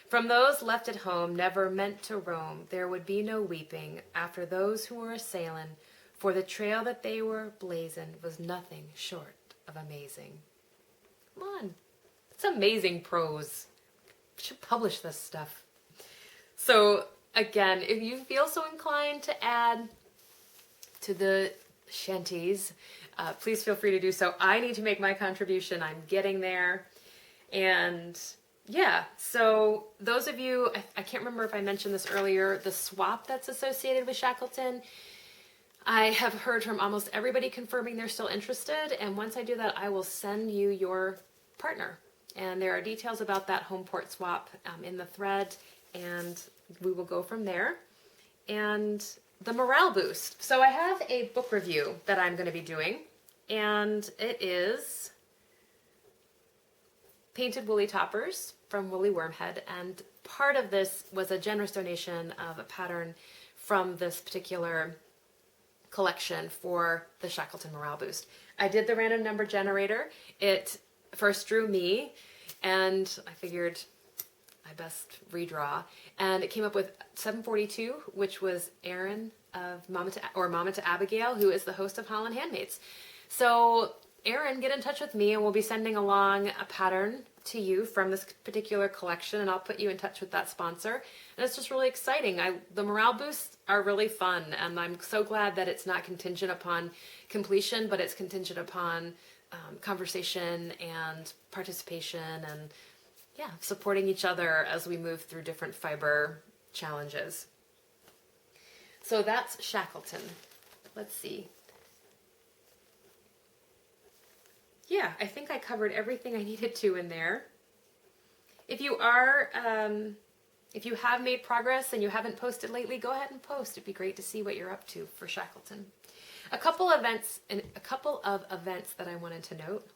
From those left at home, never meant to roam, there would be no weeping after those who were assailing, for the trail that they were blazing was nothing short of amazing. Come on. It's amazing prose. We should publish this stuff. So, again, if you feel so inclined to add to the shanties, please feel free to do so. I need to make my contribution. I'm getting there. And yeah, so those of you, I can't remember if I mentioned this earlier, the swap that's associated with Shackleton, I have heard from almost everybody confirming they're still interested. And once I do that, I will send you your partner. And there are details about that home port swap in the thread, and we will go from there. And the morale boost. So I have a book review that I'm going to be doing, and it is Painted Woolly Toppers from Woolly Wormhead, and part of this was a generous donation of a pattern from this particular collection for the Shackleton Morale Boost. I did the random number generator. It first drew me, and I figured I best redraw, and it came up with 742, which was Erin of Mama to Abigail, who is the host of Holland Handmaids. So Erin, get in touch with me, and we'll be sending along a pattern to you from this particular collection, and I'll put you in touch with that sponsor. And it's just really exciting. The morale boosts are really fun, and I'm so glad that it's not contingent upon completion, but it's contingent upon conversation and participation, and yeah, supporting each other as we move through different fiber challenges. So that's Shackleton. Let's see. Yeah, I think I covered everything I needed to in there. If you are, if you have made progress and you haven't posted lately, go ahead and post. It'd be great to see what you're up to for Shackleton. A couple of events that I wanted to note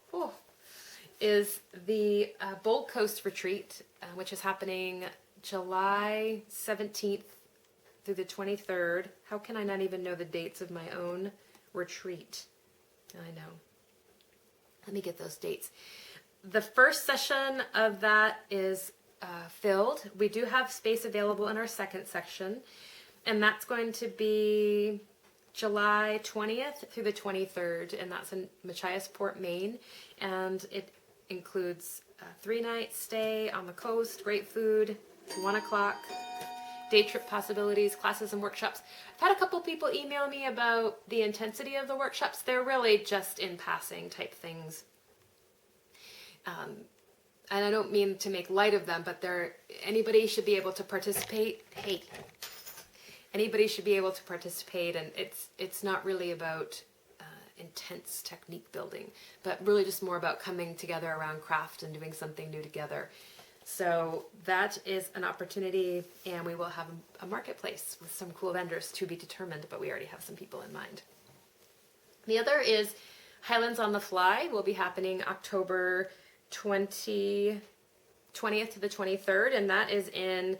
is the Bold Coast Retreat, which is happening July 17th through the 23rd. How can I not even know the dates of my own retreat? I know. Let me get those dates. The first session of that is filled. We do have space available in our second section, and that's going to be July 20th through the 23rd, and that's in Machiasport, Maine, and it includes a 3-night stay on the coast, great food, 1 o'clock, day trip possibilities, classes and workshops. I've had a couple people email me about the intensity of the workshops. They're really just in passing type things. And I don't mean to make light of them, but anybody should be able to participate. Hey, anybody should be able to participate, and it's not really about intense technique building, but really just more about coming together around craft and doing something new together. So that is an opportunity, and we will have a marketplace with some cool vendors to be determined, but we already have some people in mind. The other is Highlands on the Fly. Will be happening October 20th to the 23rd, and that is in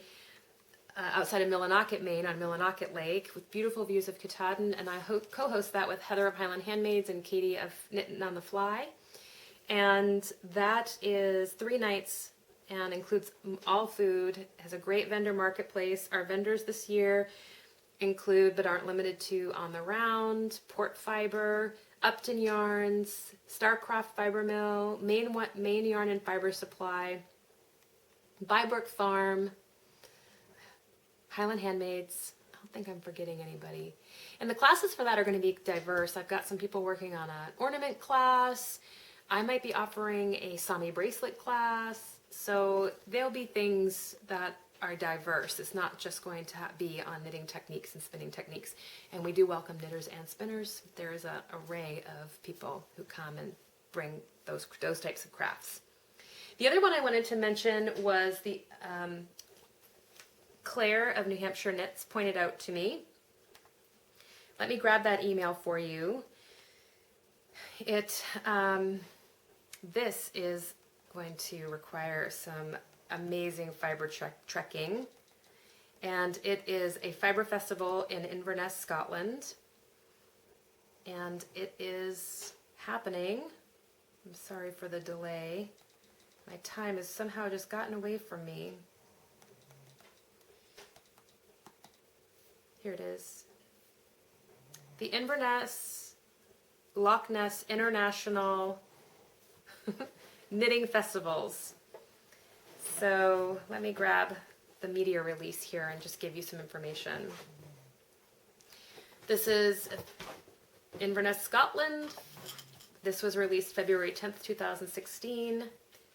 outside of Millinocket, Maine, on Millinocket Lake, with beautiful views of Katahdin, and I co-host that with Heather of Highland Handmaids and Katie of Knitting on the Fly. And that is 3 nights and includes all food, has a great vendor marketplace. Our vendors this year include, but aren't limited to, On the Round, Port Fiber, Upton Yarns, Starcraft Fiber Mill, Maine Yarn and Fiber Supply, Bybrook Farm, Highland Handmaids. I don't think I'm forgetting anybody. And the classes for that are going to be diverse. I've got some people working on an ornament class. I might be offering a Sami bracelet class. So there'll be things that are diverse. It's not just going to be on knitting techniques and spinning techniques. And we do welcome knitters and spinners. There is an array of people who come and bring those types of crafts. The other one I wanted to mention was the Claire of New Hampshire Knits pointed out to me. Let me grab that email for you. This is going to require some amazing fiber trekking, and it is a fiber festival in Inverness, Scotland, and it is happening. I'm sorry for the delay. My time has somehow just gotten away from me. Here it is. The Inverness Loch Ness International Knitting Festivals. So let me grab the media release here and just give you some information. This is Inverness, Scotland. This was released February 10th, 2016.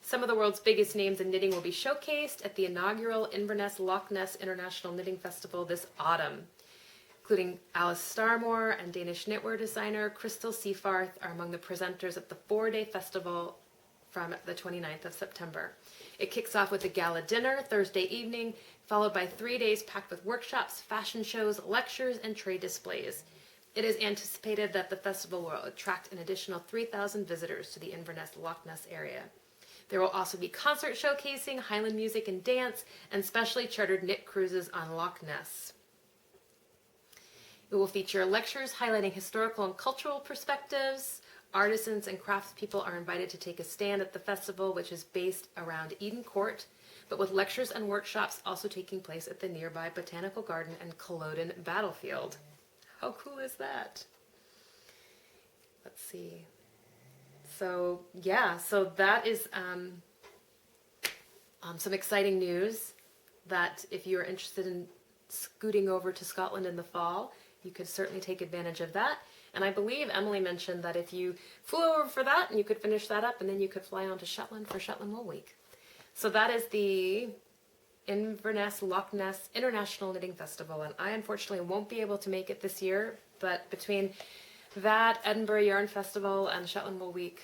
Some of the world's biggest names in knitting will be showcased at the inaugural Inverness Loch Ness International Knitting Festival this autumn, including Alice Starmore and Danish knitwear designer Crystal Seafarth are among the presenters at the 4-day festival from the 29th of September. It kicks off with a gala dinner Thursday evening, followed by 3 days packed with workshops, fashion shows, lectures, and trade displays. It is anticipated that the festival will attract an additional 3,000 visitors to the Inverness Loch Ness area. There will also be concert showcasing Highland music and dance, and specially chartered knit cruises on Loch Ness. It will feature lectures highlighting historical and cultural perspectives. Artisans and craftspeople are invited to take a stand at the festival, which is based around Eden Court, but with lectures and workshops also taking place at the nearby Botanical Garden and Culloden Battlefield. How cool is that? Let's see. So yeah, so that is some exciting news that if you're interested in scooting over to Scotland in the fall, you could certainly take advantage of that. And I believe Emily mentioned that if you flew over for that, and you could finish that up, and then you could fly on to Shetland for Shetland Wool Week. So that is the Inverness Loch Ness International Knitting Festival, and I unfortunately won't be able to make it this year, but between that, Edinburgh Yarn Festival, and Shetland Wool Week,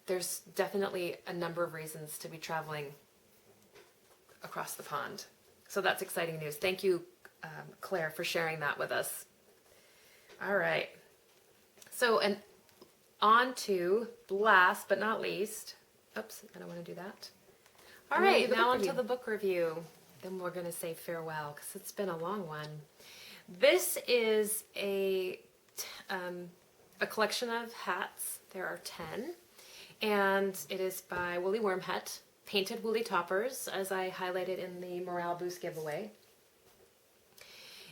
there's definitely a number of reasons to be traveling across the pond. So that's exciting news. Thank you, Claire, for sharing that with us. All right. So, and on to last but not least. Oops, I don't want to do that. All right, now on to the book review. Then we're going to say farewell because it's been a long one. This is a collection of hats. There are 10. And it is by Woolly Wormhat, painted woolly toppers, as I highlighted in the Morale Boost giveaway.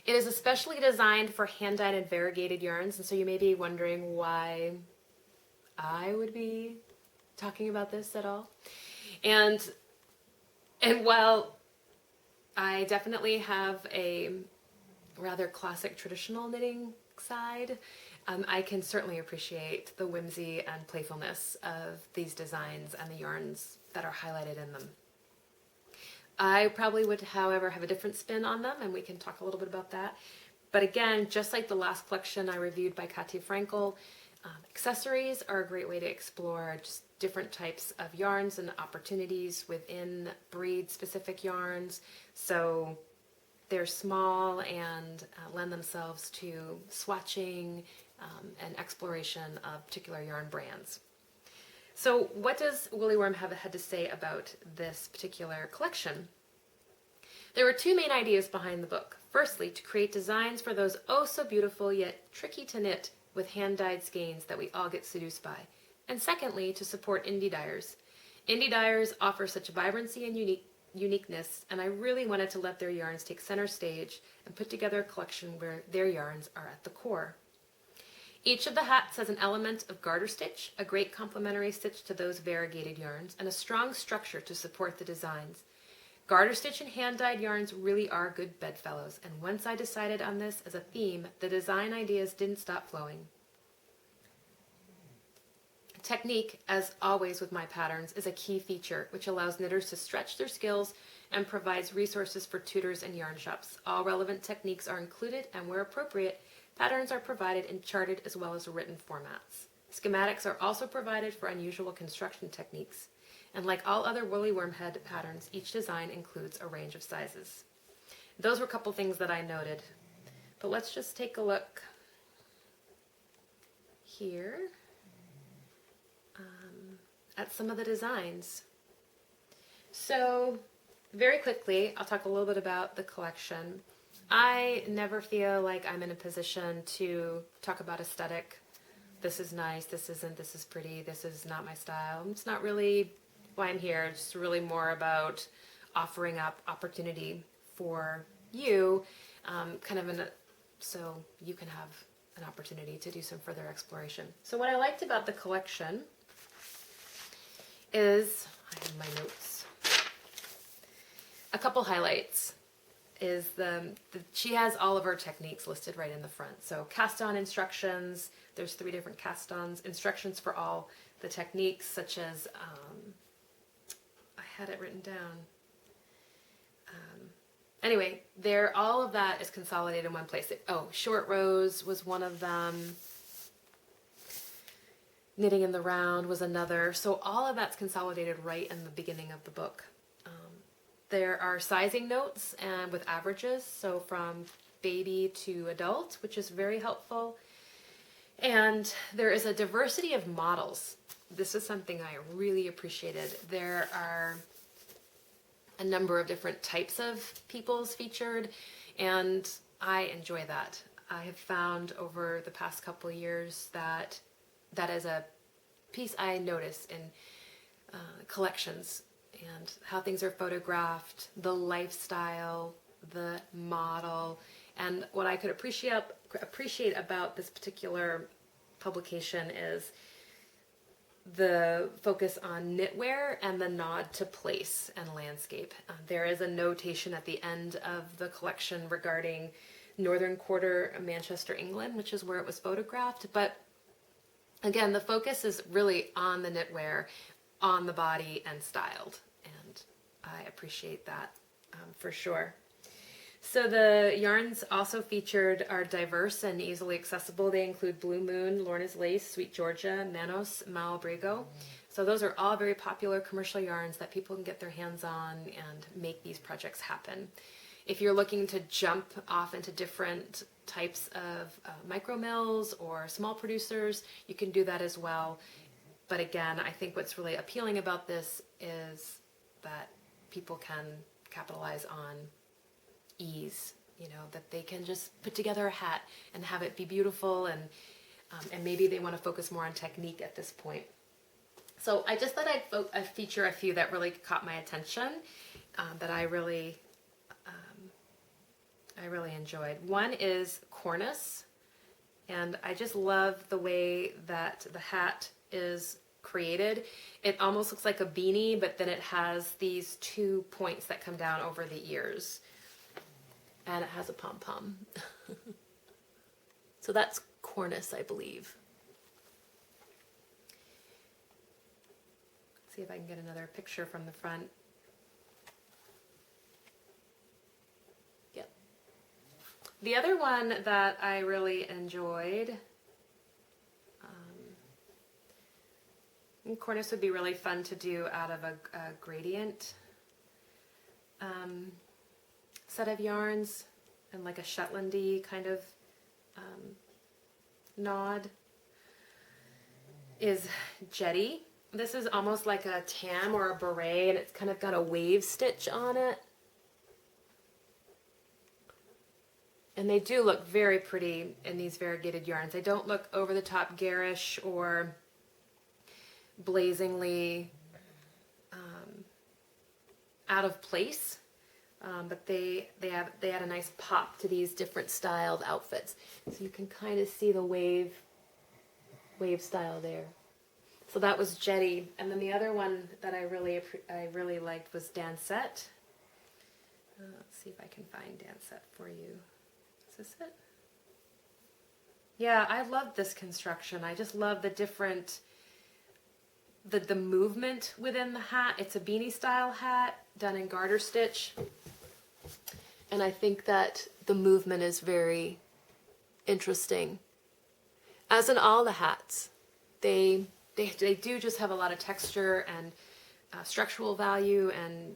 It is especially designed for hand-dyed and variegated yarns, and so you may be wondering why I would be talking about this at all. And while I definitely have a rather classic traditional knitting side, I can certainly appreciate the whimsy and playfulness of these designs and the yarns that are highlighted in them. I probably would, however, have a different spin on them, and we can talk a little bit about that. But again, just like the last collection I reviewed by Katja Frankel, accessories are a great way to explore just different types of yarns and opportunities within breed-specific yarns. So they're small and lend themselves to swatching and exploration of particular yarn brands. So what does Woolly Worm have had to say about this particular collection? There were 2 main ideas behind the book. Firstly, to create designs for those oh so beautiful yet tricky to knit with hand-dyed skeins that we all get seduced by. And secondly, to support indie dyers. Indie dyers offer such vibrancy and uniqueness, and I really wanted to let their yarns take center stage and put together a collection where their yarns are at the core. Each of the hats has an element of garter stitch, a great complementary stitch to those variegated yarns, and a strong structure to support the designs. Garter stitch and hand-dyed yarns really are good bedfellows, and once I decided on this as a theme, the design ideas didn't stop flowing. Technique, as always with my patterns, is a key feature which allows knitters to stretch their skills and provides resources for tutors and yarn shops. All relevant techniques are included, and where appropriate, patterns are provided in charted as well as written formats. Schematics are also provided for unusual construction techniques. And like all other woolly wormhead patterns, each design includes a range of sizes. Those were a couple things that I noted. But let's just take a look here at some of the designs. So very quickly, I'll talk a little bit about the collection. I never feel like I'm in a position to talk about aesthetic. This is nice, this isn't, this is pretty, this is not my style. It's not really why I'm here. It's just really more about offering up opportunity for you, so you can have an opportunity to do some further exploration. So what I liked about the collection is, I have my notes, a couple highlights is she has all of her techniques listed right in the front. So cast on instructions, there's 3 different cast ons, instructions for all the techniques such as, I had it written down. Anyway, all of that is consolidated in one place. Short rows was one of them. Knitting in the round was another. So all of that's consolidated right in the beginning of the book. There are sizing notes and with averages, so from baby to adult, which is very helpful. And there is a diversity of models. This is something I really appreciated. There are a number of different types of peoples featured, and I enjoy that. I have found over the past couple of years that is a piece I notice in collections, and how things are photographed, the lifestyle, the model, and what I could appreciate about this particular publication is the focus on knitwear and the nod to place and landscape. There is a notation at the end of the collection regarding Northern Quarter, Manchester, England, which is where it was photographed, but again, the focus is really on the knitwear, on the body, and styled. And I appreciate that for sure. So the yarns also featured are diverse and easily accessible. They include Blue Moon, Lorna's Lace, Sweet Georgia, Manos, Malabrigo. So those are all very popular commercial yarns that people can get their hands on and make these projects happen. If you're looking to jump off into different types of micro mills or small producers, you can do that as well. But again, I think what's really appealing about this is that people can capitalize on ease, that they can just put together a hat and have it be beautiful, and maybe they want to focus more on technique at this point. So I just thought I'd feature a few that really caught my attention, that I really enjoyed. One is cornice, and I just love the way that the hat is created. It almost looks like a beanie, but then it has these 2 points that come down over the ears, and it has a pom-pom. So that's cornice, I believe. Let's see if I can get another picture from the front. The other one that I really enjoyed, cornice would be really fun to do out of a gradient set of yarns, and like a Shetlandy kind of nod, is Jetty. This is almost like a tam or a beret, and it's kind of got a wave stitch on it. And they do look very pretty in these variegated yarns. They don't look over the top garish or blazingly out of place, but they add a nice pop to these different styled outfits. So you can kind of see the wave style there. So that was Jetty, and then the other one that I really liked was Dansette. Let's see if I can find Dansette for you. Is this it? Yeah, I love this construction. I just love the different, the movement within the hat. It's a beanie style hat done in garter stitch. And I think that the movement is very interesting. As in all the hats, they do just have a lot of texture and structural value, and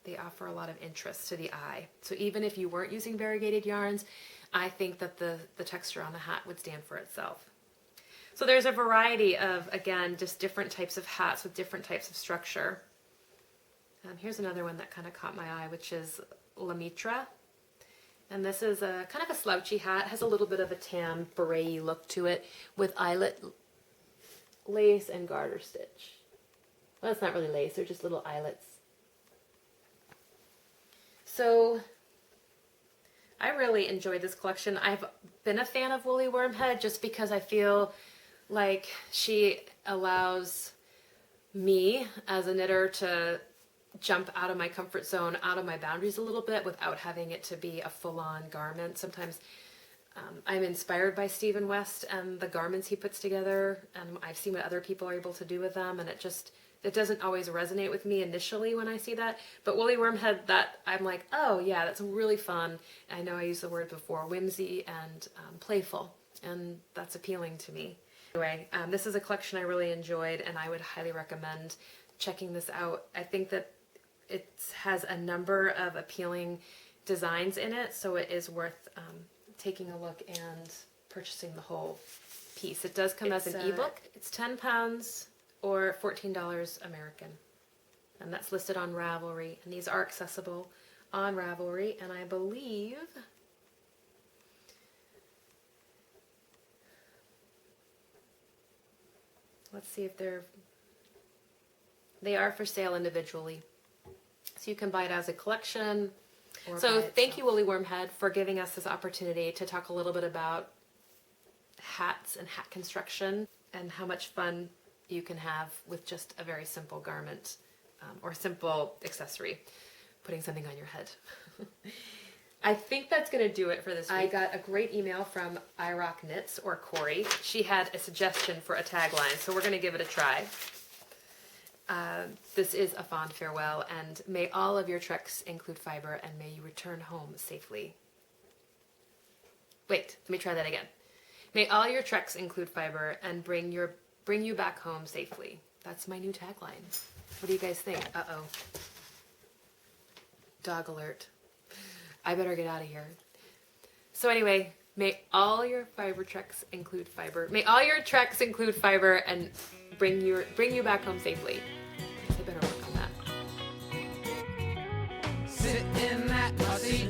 they offer a lot of interest to the eye. So even if you weren't using variegated yarns, I think that the texture on the hat would stand for itself. So there's a variety of, again, just different types of hats with different types of structure. Here's another one that kind of caught my eye, which is Lemitra. And this is a kind of a slouchy hat, has a little bit of a tam beret look to it with eyelet lace and garter stitch. Well, it's not really lace, they're just little eyelets. So I really enjoyed this collection. I've been a fan of Woolly Wormhead just because I feel like she allows me as a knitter to jump out of my comfort zone, out of my boundaries a little bit without having it to be a full-on garment. Sometimes I'm inspired by Stephen West and the garments he puts together, and I've seen what other people are able to do with them, and it doesn't always resonate with me initially when I see that. But Woolly Wormhead, that I'm like, oh yeah, that's really fun. I know I used the word before, whimsy and playful, and that's appealing to me. Anyway, this is a collection I really enjoyed, and I would highly recommend checking this out. I think that it has a number of appealing designs in it, so it is worth taking a look and purchasing the whole piece. It does come as an ebook. It's £10 or $14 American, and that's listed on Ravelry, and these are accessible on Ravelry, and I believe let's see if they are for sale individually, so you can buy it as a collection. So thank you, Woolly Wormhead, for giving us this opportunity to talk a little bit about hats and hat construction and how much fun you can have with just a very simple garment or simple accessory, putting something on your head. I think that's going to do it for this week. I got a great email from iRock Knits, or Corey. She had a suggestion for a tagline, so we're going to give it a try. This is a fond farewell, and may all of your treks include fiber, and may you return home safely. Wait, let me try that again. May all your treks include fiber and bring you back home safely. That's my new tagline. What do you guys think? Uh-oh. Dog alert. I better get out of here. So anyway, may all your fiber treks include fiber. May all your treks include fiber and bring you back home safely. I better work on that. Sitting at my seat.